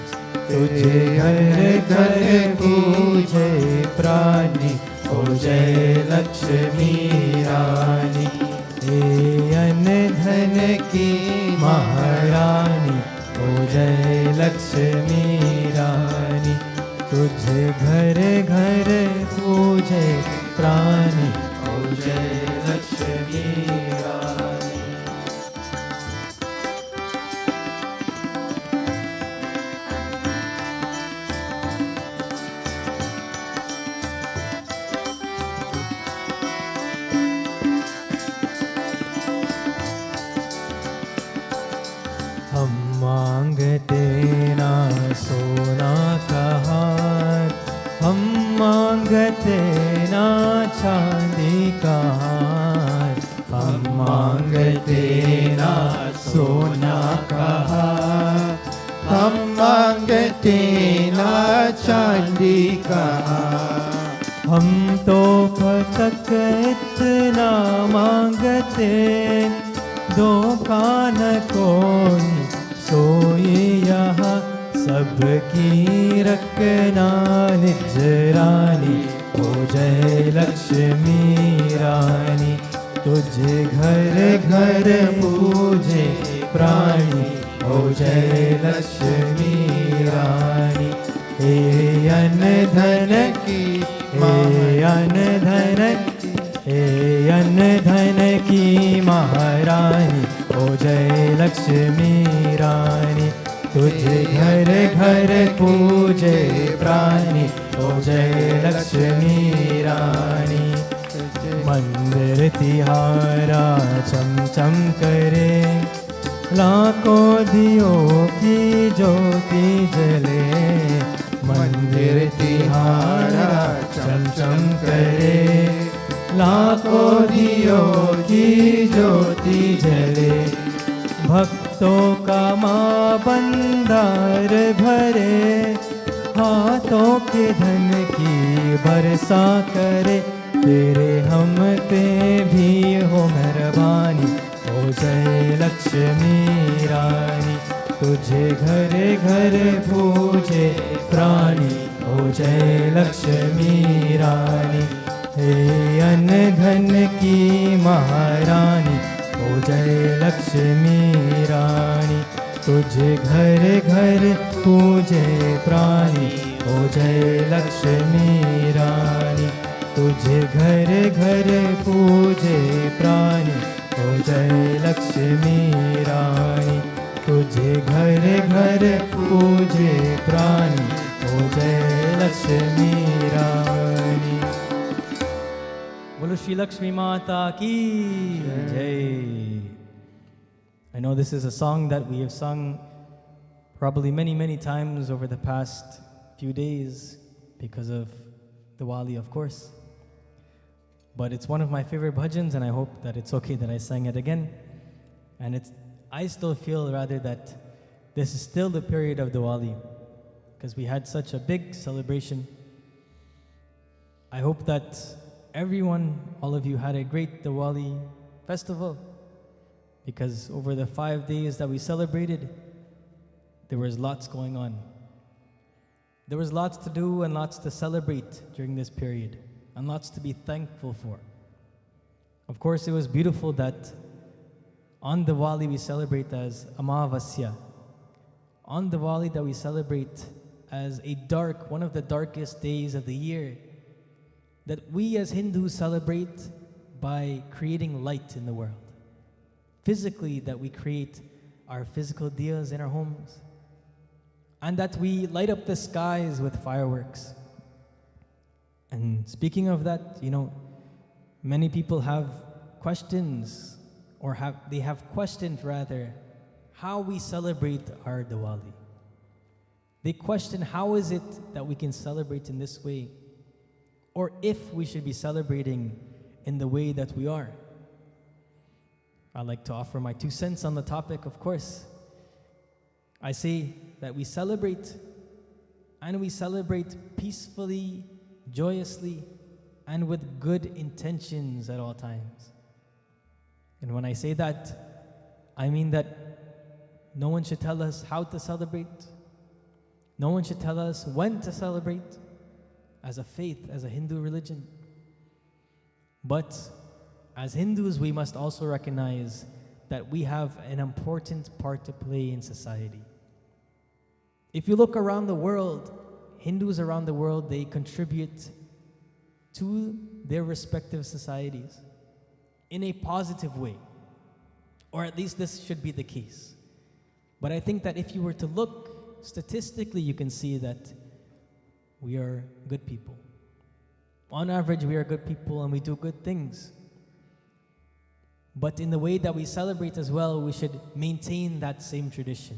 तुझे घर घर पूजे प्राणी ओ जय लक्ष्मी रानी हे अन धन की महारानी ओ जय लक्ष्मी रानी तुझे घर घर पूजे प्राणी ओ जय लक्ष्मी रानी हम मांगते ना सोना का हार हम मांगते ना चांदी का हार हम मांगते ना सोना का हार हम मांगते ना चांदी का हार हम तो फतक इतना मांगते दो कान कोई सोई यहाँ सबकी रखना निज रानी हो जय लक्ष्मी रानी तुझे घर घर पूजे प्राणी हो जय लक्ष्मी रानी हे अन धन की हे अन धन हे अन धन की महारानी हो जय लक्ष्मी रानी तुझे घर घर पूजे प्राणी हो जय लक्ष्मी रानी मंदिर तिहारा चम चम करे लाखों दियों की ज्योति जले मंदिर तिहारा चम चम करे लाखों दियों की ज्योति जले भक्तों का माँ भंडार भरे हाथों के धन की बरसा करे तेरे हम पे भी हो मेहरबानी हो जय लक्ष्मी रानी तुझे घर घर पूजे प्राणी हो जय लक्ष्मी रानी हे अन धन की महारानी हो जय लक्ष्मी रानी तुझे घर घर पूजे प्राणी हो जय लक्ष्मी रानी तुझे घर घर पूजे प्राणी हो जय लक्ष्मी रानी तुझे घर घर पूजे प्राणी हो जय लक्ष्मी रानी बोलो श्री लक्ष्मी माता की जय. I know this is a song that we have sung probably many times over the past few days because of Diwali, of course. But it's one of my favorite bhajans, and I hope that it's okay that I sang it again. And I still feel rather that this is still the period of Diwali because we had such a big celebration. I hope that everyone, all of you, had a great Diwali festival because over the 5 days that we celebrated, there was lots going on. There was lots to do and lots to celebrate during this period and lots to be thankful for. Of course, it was beautiful that on Diwali we celebrate as Amavasya. On Diwali that we celebrate as one of the darkest days of the year, that we as Hindus celebrate by creating light in the world. Physically, that we create our physical diyas in our homes, and that we light up the skies with fireworks. And speaking of that, many people have questions, or they have questioned rather, how we celebrate our Diwali. They question how is it that we can celebrate in this way, or if we should be celebrating in the way that we are. I'd like to offer my 2 cents on the topic, of course. I say that we celebrate, and we celebrate peacefully, joyously, and with good intentions at all times. And when I say that, I mean that no one should tell us how to celebrate. No one should tell us when to celebrate as a faith, as a Hindu religion. But as Hindus, we must also recognize that we have an important part to play in society. If you look around the world, Hindus around the world, they contribute to their respective societies in a positive way. Or at least this should be the case. But I think that if you were to look statistically, you can see that we are good people. On average, we are good people and we do good things. But in the way that we celebrate as well, we should maintain that same tradition.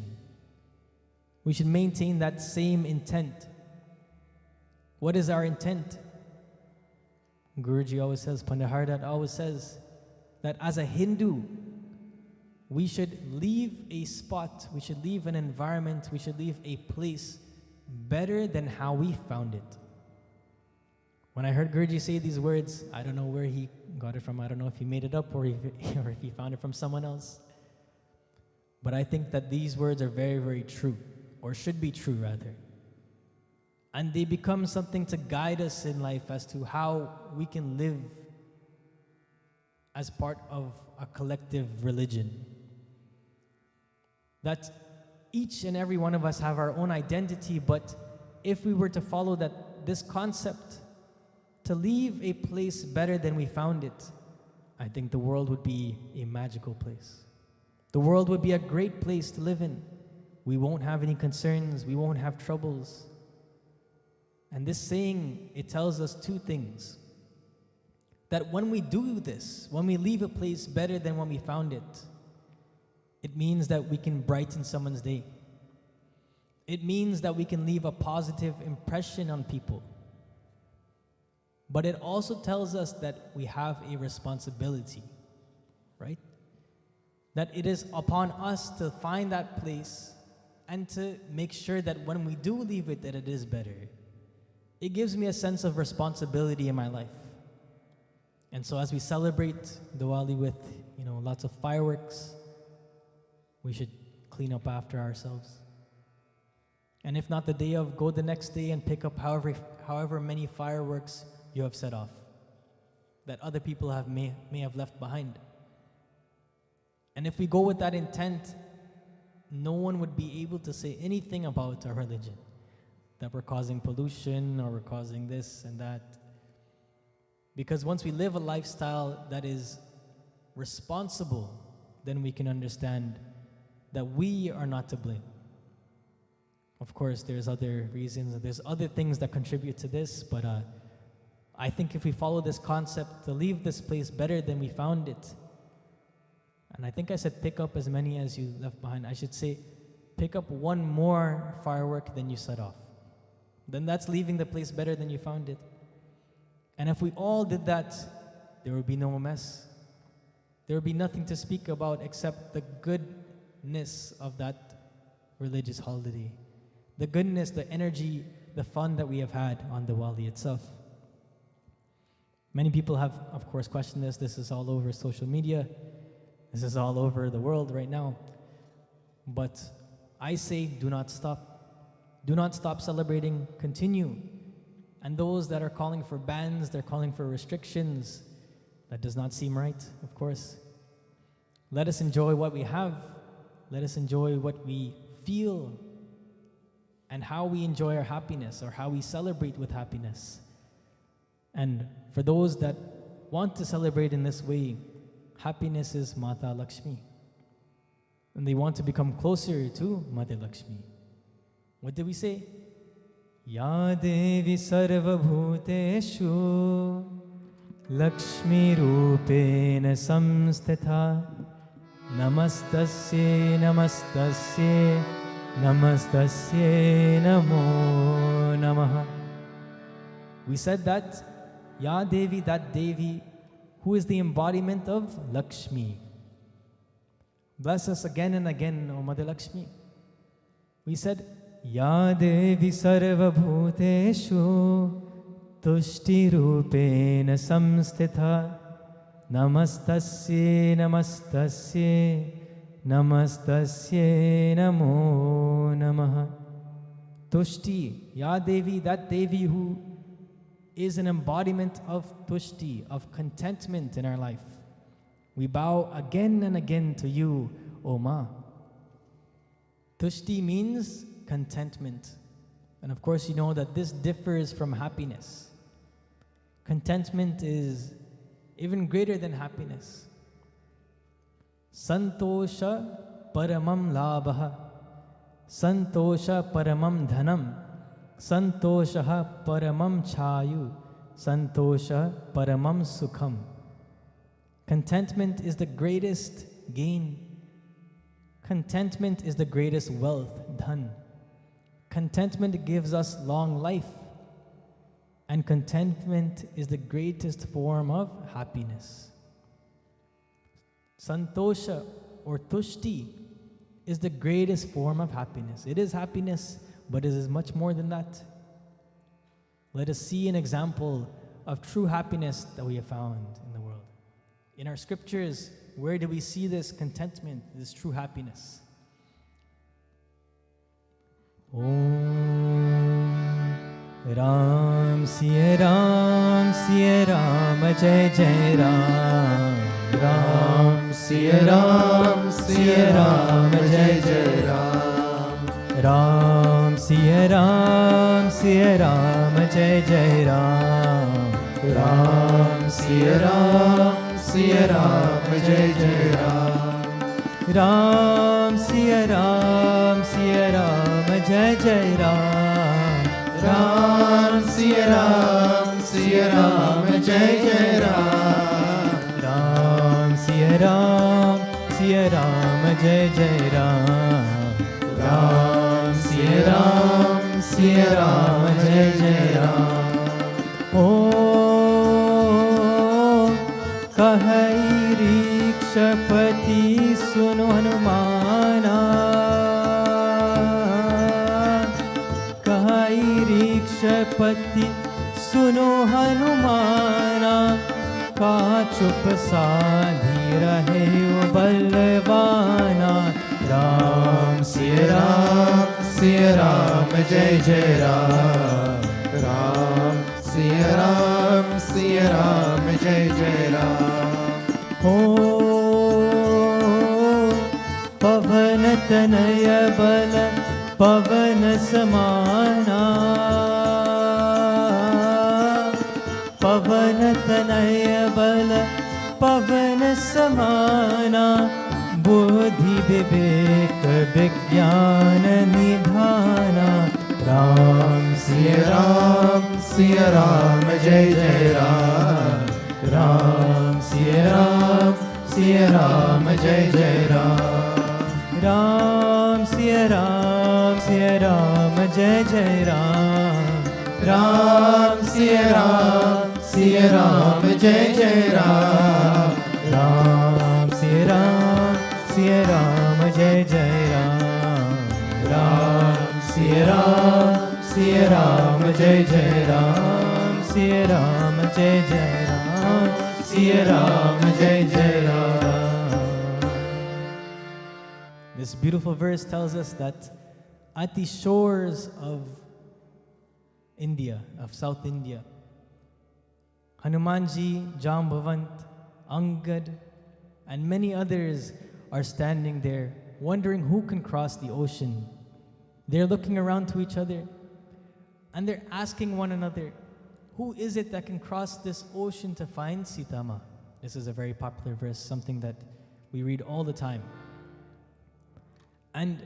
We should maintain that same intent. What is our intent? Guruji always says, Pandit Hardat always says, that as a Hindu, we should leave a spot, we should leave an environment, we should leave a place better than how we found it. When I heard Guruji say these words, I don't know where he got it from. I don't know if he made it up or if he found it from someone else. But I think that these words are very, very true. or should be true rather. And they become something to guide us in life as to how we can live as part of a collective religion. That each and every one of us have our own identity, but if we were to follow this concept, to leave a place better than we found it, I think the world would be a magical place. The world would be a great place to live in. We won't have any concerns, we won't have troubles. And this saying, it tells us two things. That when we do this, when we leave a place better than when we found it, it means that we can brighten someone's day. It means that we can leave a positive impression on people. But it also tells us that we have a responsibility, right? That it is upon us to find that place and to make sure that when we do leave it, that it is better. It gives me a sense of responsibility in my life. And so as we celebrate Diwali with, lots of fireworks, we should clean up after ourselves. And if not the day of, go the next day and pick up however many fireworks you have set off that other people may have left behind. And if we go with that intent, no one would be able to say anything about our religion, that we're causing pollution or we're causing this and that. Because once we live a lifestyle that is responsible, then we can understand that we are not to blame. Of course, there's other reasons, there's other things that contribute to this, but I think if we follow this concept to leave this place better than we found it, and I think I said pick up as many as you left behind, I should say pick up one more firework than you set off. Then that's leaving the place better than you found it. And if we all did that, there would be no mess. There would be nothing to speak about except the goodness of that religious holiday. The goodness, the energy, the fun that we have had on Diwali itself. Many people have, of course, questioned this. This is all over social media. This is all over the world right now. But I say do not stop. Do not stop celebrating. Continue. And those that are calling for bans, they're calling for restrictions. That does not seem right, of course. Let us enjoy what we have. Let us enjoy what we feel and how we enjoy our happiness or how we celebrate with happiness. And for those that want to celebrate in this way, happiness is Mata Lakshmi. And they want to become closer to Mata Lakshmi. What did we say? Ya Devi Sarva Bhuteshu Lakshmi Rupena Samstitha Namastasye Namastasye Namastasye Namo Namaha. We said that Ya Devi, that Devi, who is the embodiment of Lakshmi. Bless us again and again, O Mother Lakshmi. We said, Ya Devi Sarva Bhuteshu Tushti Rupena Samstitha Namastasye Namastasye Namastasye Namo Namaha. Tushti, Ya Devi, that Devi who is an embodiment of tushti, of contentment in our life. We bow again and again to you, O Ma. Tushti means contentment. And of course, you know that this differs from happiness. Contentment is even greater than happiness. Santosha paramam labha, santosha paramam dhanam, santosha paramam chayu, santosha paramam sukham. Contentment is the greatest gain. Contentment is the greatest wealth, dhan. Contentment gives us long life. And contentment is the greatest form of happiness. Santosha or tushti is the greatest form of happiness. It is happiness, but it is much more than that. Let us see an example of true happiness that we have found in the world. In our scriptures, where do we see this contentment, this true happiness? Om Ram Siya Ram Siya Ram Jai Jai Ram Ram Siya Ram Siya Ram Jai Jai Ram Ram Siya Ram Siya Ram Jai Jai Ram Ram Siya Ram Siya Ram Jai Jai Ram Ram Siya Ram Siya Ram Jai Jai Ram Ram Siya Ram Siya Ram Jai Jai Ram Ram Siya Ram Siya Ram Jai Jai Ram Ram Siya Ram Siya Ram Jai Jai Ram Om Kahai Rikshapati Suno Hanumana Kahai Rikshapati Suno Hanumana Ka chup saadhi rahe o balwana Ram Siya Ram Siya Ram Jai Jai Ram Ram Siya Ram Siya Ram Jai Jai Ram Om Pavan Tanaya Bala Pavan Samana Pavan Tanaya Bala Pavan Samana Buddhi Vivek Vigyana Nidhana Ram Siya Ram Siya Ram Jai Jai Ram Ram Siya Ram Siya Ram Jai Jai Ram Ram Siya Ram Siya Ram Jai Jai Ram Ram Siya Ram Siya Ram Jai Jai Ram Ram Siya Ram Siya Ram Jai Jai Ram Ram Siya Ram Siya Ram Jai Jai Ram Siya Ram Jai Jai Ram Siya Ram Jai Jai Ram. This beautiful verse tells us that at the shores of India, of South India, Hanumanji, Jambavant, Angad, and many others are standing there wondering who can cross the ocean. They're looking around to each other and they're asking one another, who is it that can cross this ocean to find Sitama? This is a very popular verse, something that we read all the time. And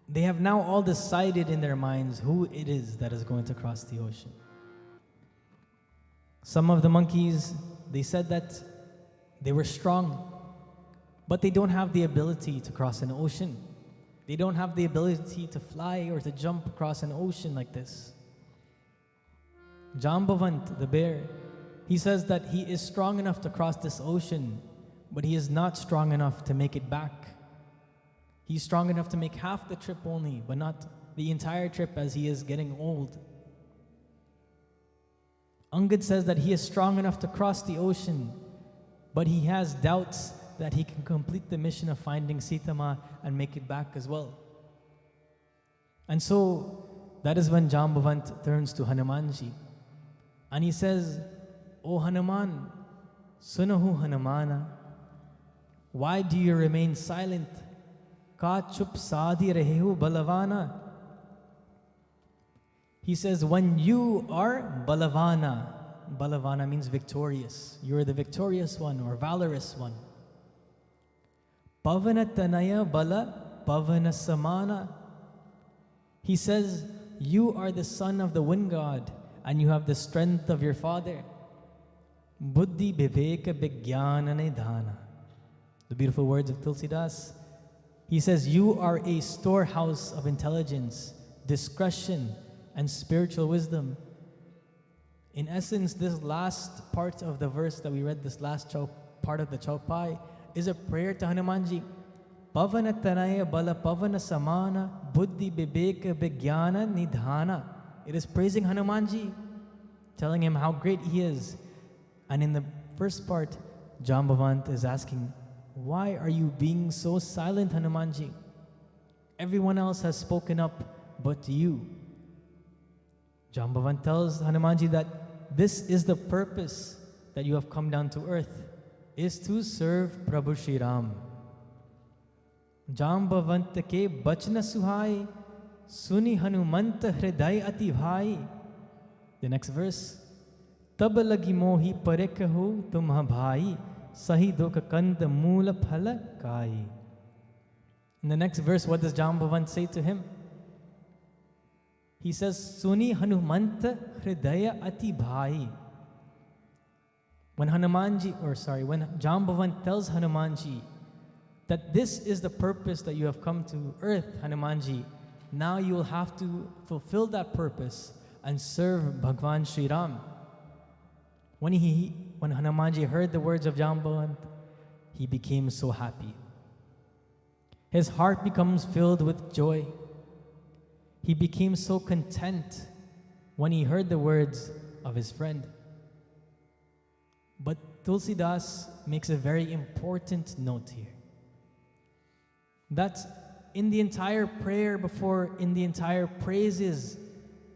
they have now all decided in their minds who it is that is going to cross the ocean. Some of the monkeys, they said that they were strong, but they don't have the ability to cross an ocean. They don't have the ability to fly or to jump across an ocean like this. Jambavant, the bear, he says that he is strong enough to cross this ocean, but he is not strong enough to make it back. He's strong enough to make half the trip only, but not the entire trip as he is getting old. Angad says that he is strong enough to cross the ocean, but he has doubts that he can complete the mission of finding Sitama and make it back as well. And so, that is when Jambavant turns to Hanumanji. And he says, "O Hanuman, sunahu Hanumana, why do you remain silent? Ka chup saadhi rahehu balavana." He says, when you are balavana, balavana means victorious. You are the victorious one or valorous one. Pavana tanaya bala pavana samana. He says, you are the son of the wind god and you have the strength of your father. Buddhi viveka vigyana nidhana. The beautiful words of Tulsidas. He says, you are a storehouse of intelligence, discretion, and spiritual wisdom. In essence, this last part of the verse that we read, this last part of the Chaupai, is a prayer to Hanumanji. Pavana tanaya bala pavana samana buddhi viveka vigyana nidhana. It is praising Hanumanji, telling him how great he is. And in the first part, Jambavant is asking, why are you being so silent, Hanumanji? Everyone else has spoken up. but you. Jambavan tells Hanumanji that this is the purpose that you have come down to earth, is to serve Prabhu Shri Ram. Jambavant ke bachna suhai, suni Hanumant hriday ati bhai. The next verse, tab lagi mohi pare kahu tumha bhai, sahi dok kand moola phala kai. In the next verse, what does Jambavant say to him? He says, Suni Hanumant hridaya ati bhai. When Jambavant tells Hanumanji that this is the purpose that you have come to earth, Hanumanji, now you will have to fulfill that purpose and serve Bhagwan Sri Ram. When Hanumanji heard the words of Jambavant, he became so happy. His heart becomes filled with joy. He became so content when he heard the words of his friend. But Tulsidas makes a very important note here. That in the entire prayer in the entire praises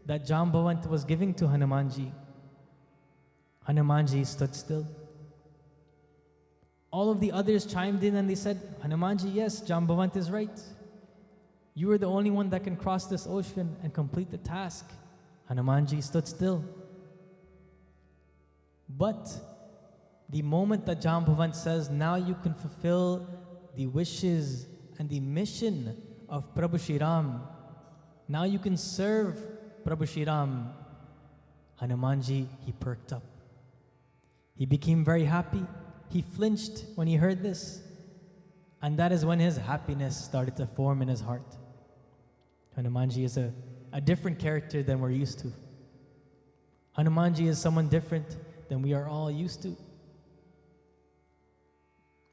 that Jambavant was giving to Hanumanji, Hanumanji stood still. All of the others chimed in and they said, Hanumanji, yes, Jambavant is right. You are the only one that can cross this ocean and complete the task. Hanumanji stood still. But the moment that Jambavant says, now you can fulfill the wishes and the mission of Prabhu Shri Ram, now you can serve Prabhu Shri Ram, Hanumanji, he perked up. He became very happy. He flinched when he heard this. And that is when his happiness started to form in his heart. Hanumanji is a different character than we're used to. Hanumanji is someone different than we are all used to.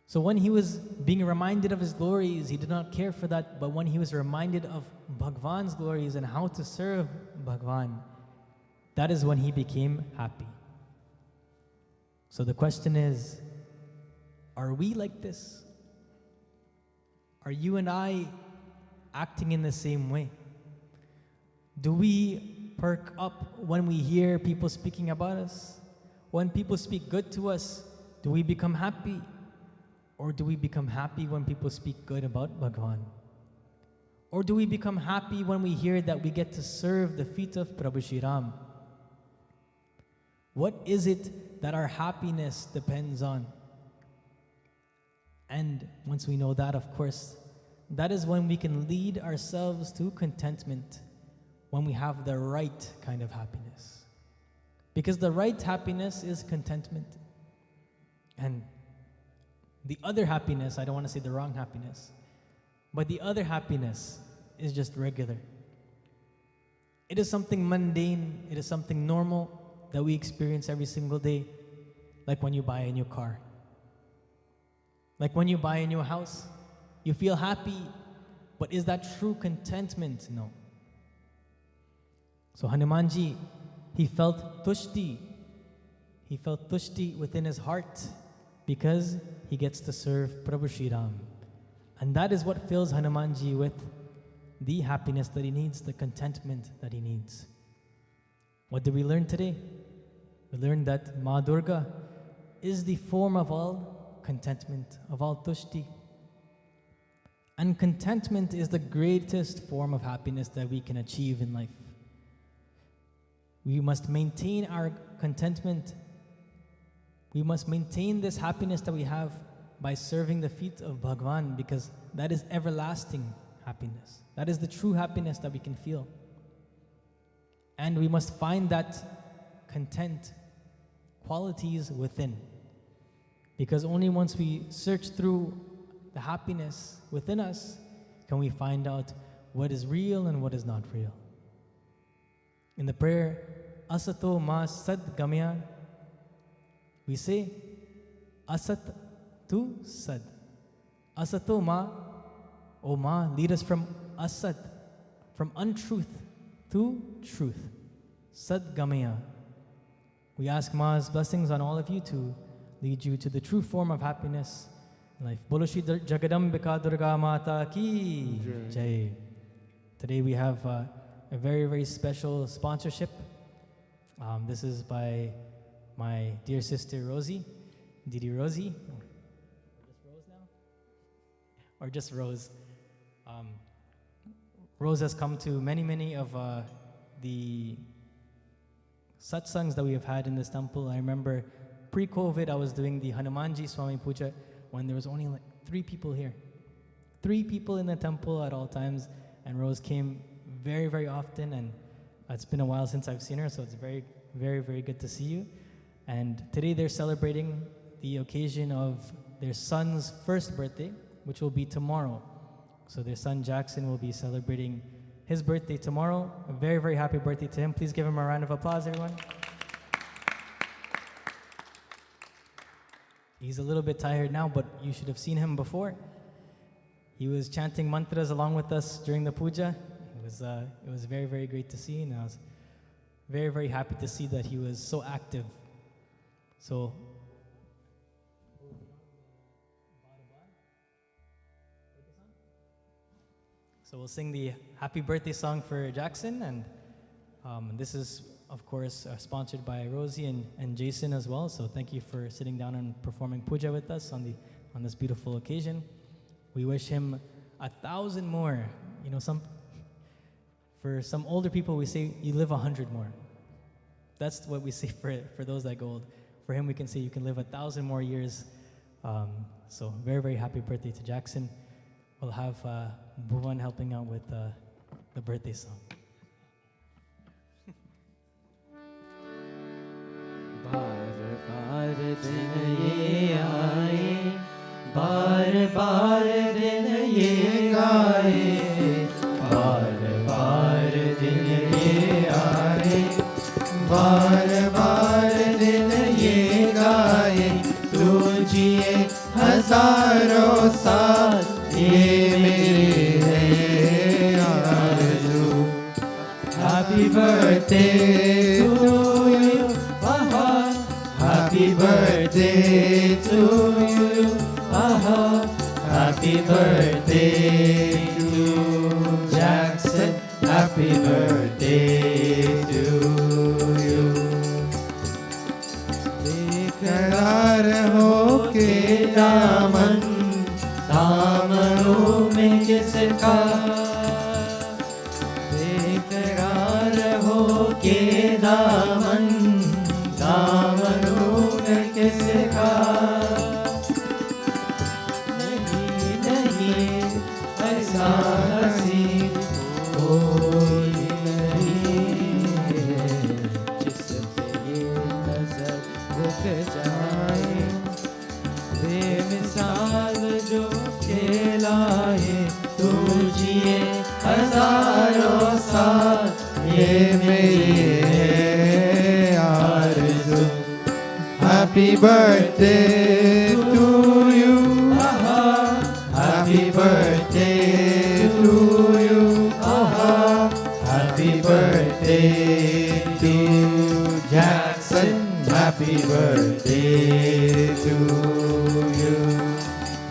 So when he was being reminded of his glories, he did not care for that. But when he was reminded of Bhagwan's glories and how to serve Bhagwan, that is when he became happy. So the question is, are we like this? Are you and I acting in the same way? Do we perk up when we hear people speaking about us? When people speak good to us, do we become happy? Or do we become happy when people speak good about Bhagwan? Or do we become happy when we hear that we get to serve the feet of Prabhu Shri Ram? What is it that our happiness depends on? And once we know that, of course, that is when we can lead ourselves to contentment, when we have the right kind of happiness. Because the right happiness is contentment. And the other happiness, I don't want to say the wrong happiness, but the other happiness is just regular. It is something mundane, it is something normal that we experience every single day, like when you buy a new car. Like when you buy a new house, you feel happy, but is that true contentment? No. So Hanumanji, he felt tushti. He felt tushti within his heart because he gets to serve Prabhu Shri Ram. And that is what fills Hanumanji with the happiness that he needs, the contentment that he needs. What did we learn today? We learned that Ma Durga is the form of all contentment, of all tushti. And contentment is the greatest form of happiness that we can achieve in life. We must maintain our contentment. We must maintain this happiness that we have by serving the feet of Bhagwan, because that is everlasting happiness. That is the true happiness that we can feel. And we must find that content qualities within. Because only once we search through the happiness within us can we find out what is real and what is not real. In the prayer, Asato ma sad gamya, we say, Asat to sad. Asato ma, O ma, lead us from asat, from untruth to truth. Sad gamya. We ask Ma's blessings on all of you to lead you to the true form of happiness in life. Bolo Shri Jagadambika Durga Mata Ki Jai. Today we have a very, very special sponsorship. This is by my dear sister Rosie, Didi Rosie. Just Rose now? Or just Rose. Rose has come to many of the satsangs that we have had in this temple. I remember pre-COVID, I was doing the Hanumanji Swami Puja when there was only like 3 people here. 3 people in the temple at all times, and Rose came very, very often, and it's been a while since I've seen her, so it's very, very, very good to see you. And today they're celebrating the occasion of their son's first birthday, which will be tomorrow. So their son Jackson will be celebrating his birthday tomorrow. A very, very happy birthday to him. Please give him a round of applause, everyone. He's a little bit tired now, but you should have seen him before. He was chanting mantras along with us during the puja. It was very, very great to see, and I was very, very happy to see that he was so active. So we'll sing the happy birthday song for Jackson, and this is, of course, sponsored by Rosie and Jason as well. So thank you for sitting down and performing puja with us on this beautiful occasion. We wish him 1,000 more. You know, for some older people, we say you live 100 more. That's what we say for those that go old. For him, we can say you can live 1,000 more years. So very, very happy birthday to Jackson. We'll have Bhuvan helping out with the birthday song. बार दिन ये आए, बार दिन ये गाए, बार दिन ये आए, बार दिन ये गाए, तू जिए हजारों साल, ये मेरे आरज़ू. Happy birthday to you, happy birthday to you, happy birthday to Jackson, happy birthday to you. बेकरार होके दामन, दामनों में किसका, बेकरार होके दामन, दामनों में किसका, नहीं ऐसा हसीन कोई नहीं जिस पे ये नजर रुक जाए, बेमिसाल जो खेला है, तू जिए हजारों साल, ये मेरी आरज़ू. Happy birthday to you, happy birthday to you, happy birthday to Jackson, happy birthday to you,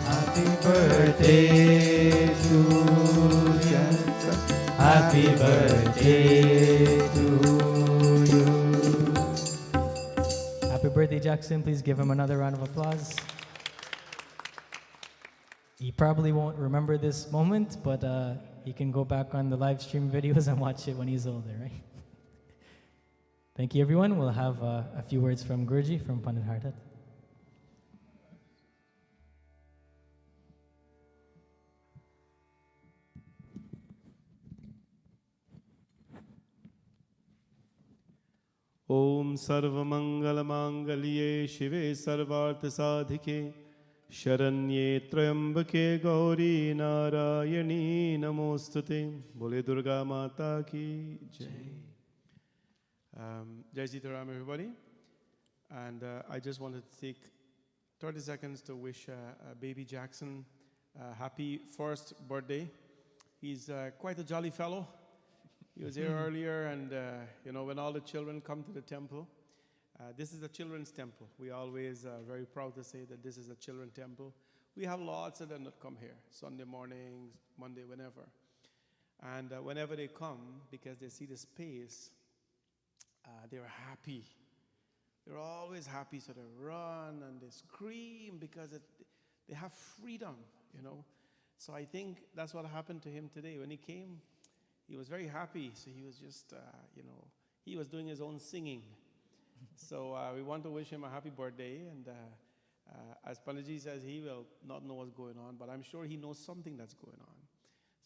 happy birthday to Jackson, happy birthday to you. Happy birthday, Jackson. Please give him another round of applause. He probably won't remember this moment, but he can go back on the live stream videos and watch it when he's older, right? Thank you, everyone. We'll have a few words from Guruji, from Pandit Hardhat. Om Sarvamangalamangaliye Shive Sarvarthasadhike Sharanye Trayambake Gauri Narayani Namostute. Bole Durga Mata Ki Jai. Jai Sitaram, everybody. And I just wanted to take 30 seconds to wish baby Jackson a happy first birthday. He's quite a jolly fellow. He was here earlier, and you know, when all the children come to the temple, this is a children's temple. We always are very proud to say that this is a children's temple. We have lots of them that come here, Sunday mornings, Monday, whenever. And whenever they come, because they see the space, they're happy. They're always happy, so they run and they scream because they have freedom, you know. So I think that's what happened to him today. When he came, he was very happy. So he was just, he was doing his own singing. So we want to wish him a happy birthday. And as Panaji says, he will not know what's going on, but I'm sure he knows something that's going on.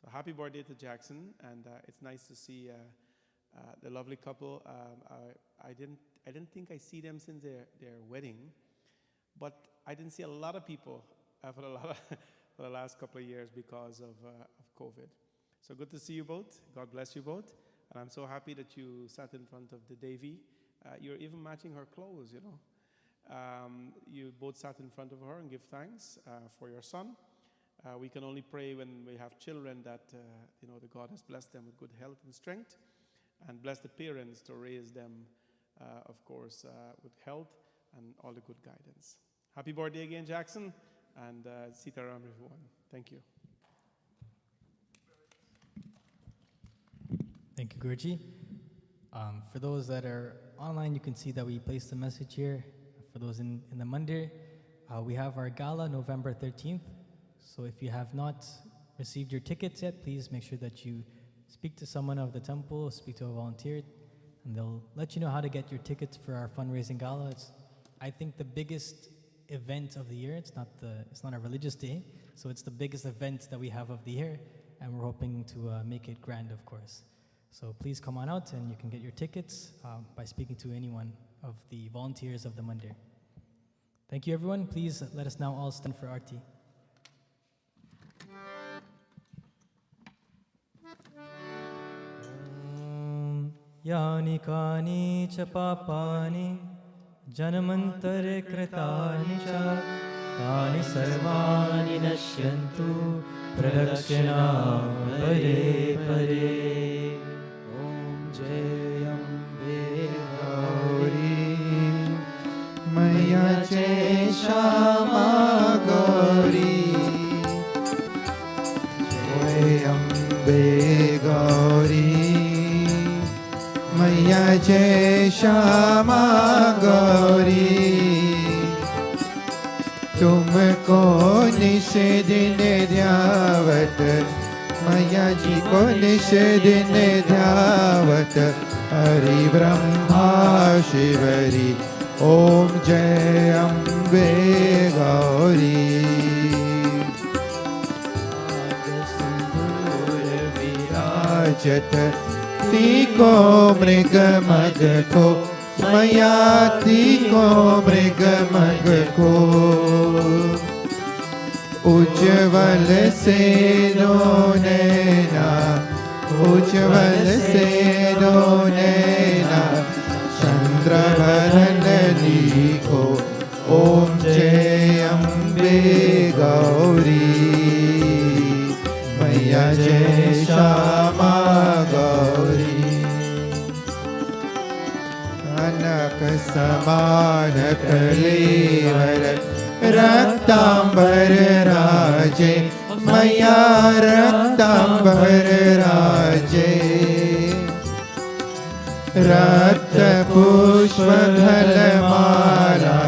So happy birthday to Jackson. And it's nice to see the lovely couple. I didn't think I see them since their wedding, but I didn't see a lot of people for the last couple of years because of COVID. So good to see you both. God bless you both. And I'm so happy that you sat in front of the Devi. You're even matching her clothes, you know. You both sat in front of her and give thanks for your son. We can only pray when we have children that, the God has blessed them with good health and strength, and bless the parents to raise them, of course, with health and all the good guidance. Happy birthday again, Jackson, and Sitaram, everyone. Thank you. Thank you, Guruji. For those that are online, you can see that we placed a message here. For those in the Mandir, we have our gala November 13th. So if you have not received your tickets yet, please make sure that you speak to someone of the temple, speak to a volunteer, and they'll let you know how to get your tickets for our fundraising gala. It's, I think, the biggest event of the year. It's not a religious day, so it's the biggest event that we have of the year, and we're hoping to make it grand, of course. So please come on out, and you can get your tickets by speaking to anyone of the volunteers of the Mandir. Thank you, everyone. Please let us now all stand for Aarti. यानि कानि च पापानि जन्मन्तरे कृतानि च तानि सर्वाणि नश्यन्तु प्रदक्षिणां परे परे ॐ जय अम्बे गौरी मैया जय श्यामा गौरी जय अम्बे गौरी मैया जय श्यामा गौरी तुमको निश दिन ध्यावत मैया जी को निश दिन ध्यावत हरि ब्रह्मा शिवरी ओम जय अम्बे गौरी सिंदूर विराजत तीको मृग मग को मैया तीको मृग मग को उज्ज्वल से नैना उज्ज्वल से नैना चंद्रवदन को ओम जय अम्बे गौरी मैया जय श्यामा गौरी कनक समान कलेवर रक्तांबर राजे मैया रक्तांबर राजे रक्त पुष्प गलमाला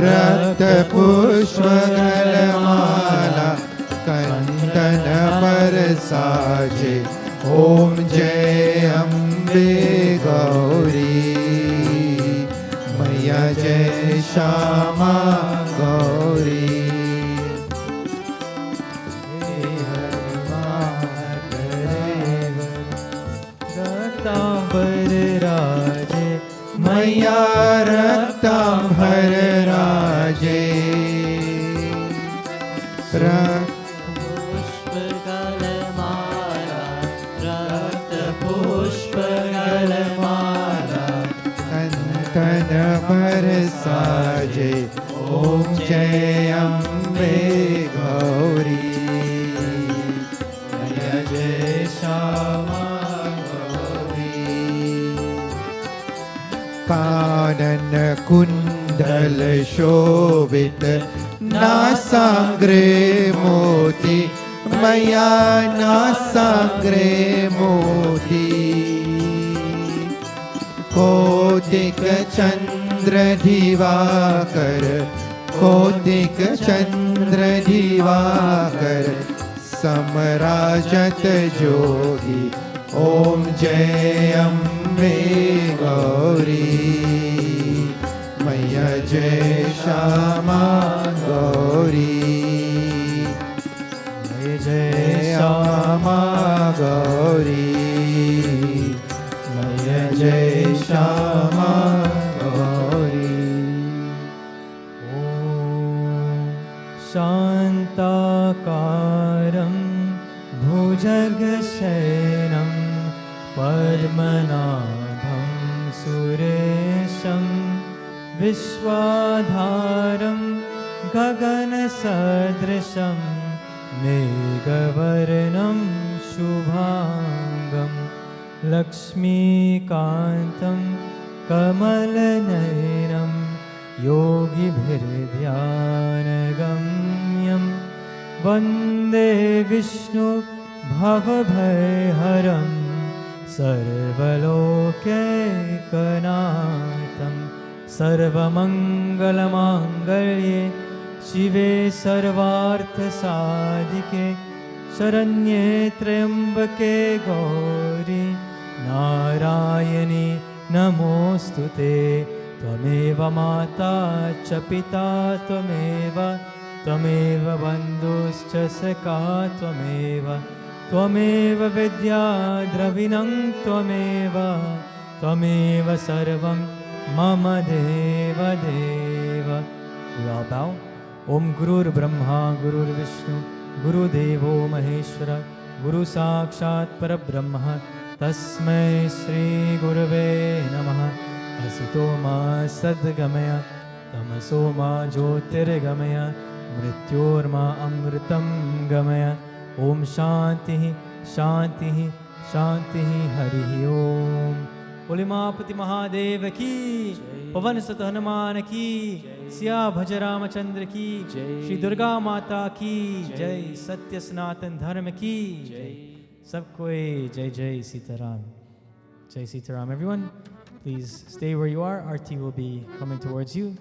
रक्त पुष्प गलमाला कंठन पर साजे ओम जय अम्बे गौरी मैया जय श्यामा गौरी रक्तांबर राजे मैया रक्तांबर राजे पुष्प गलमाला रक्त पुष्प गलमाला कंठन पर साजे ओम जय अम्बे गौरी मैया जय श्यामा कानन कुंडल शोभित नासाग्रे मोती मया नासाग्रे मोती कोटिक चंद्र दिवाकर कोटिक चंद्र दिवाकर समराजत ज्योति ओम जय अम्बे गौरी मैया जय श्यामा गौरी जय श्यामा गौरी मैया जय श्यामा गौरी शान्ताकारं भुजगशयनं पद्मनाभं सुरेशं विश्वाधारं गगनसदृशं मेघवर्णं शुभाङ्गं लक्ष्मीकान्तं कमलनयनं योगिभिर्ध्यानगम्यं वन्दे विष्णु भवभयहरं सर्वलोकैकनाथं सर्वमङ्गलमाङ्गल्ये शिवे सर्वार्थसाधिके शरण्ये त्र्यम्बके गौरी नारायणी नमोऽस्तु ते त्वमेव माता च पिता त्वमेव बन्धुश्च सखा त्वमेव विद्या द्रविणं त्वमेव सर्वं मम देव We all bow. Om Gurur Brahma Gurur Vishnu Gurudevo Maheshwara Guru Sakshat Parabrahma Tasmai Shri Gurave Namaha Asito Ma Sadgamaya Tamaso Ma Jyotirgamaya Mrityorma Amritam Gamaya Om Shantihi Shantihi Shantihi Harihi Om Pulimapati Mahadev ki Pavan Sat Hanuman ki Siya भज रामचंद्र की श्री दुर्गा माता की जय सत्य सनातन धर्म की सबको जय जय Sitaram everyone please stay where you are. Our tea will be coming towards you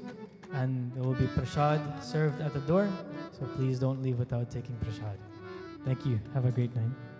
and there will be prasad served at the door, so please don't leave without taking prasad. Thank you. Have a great night.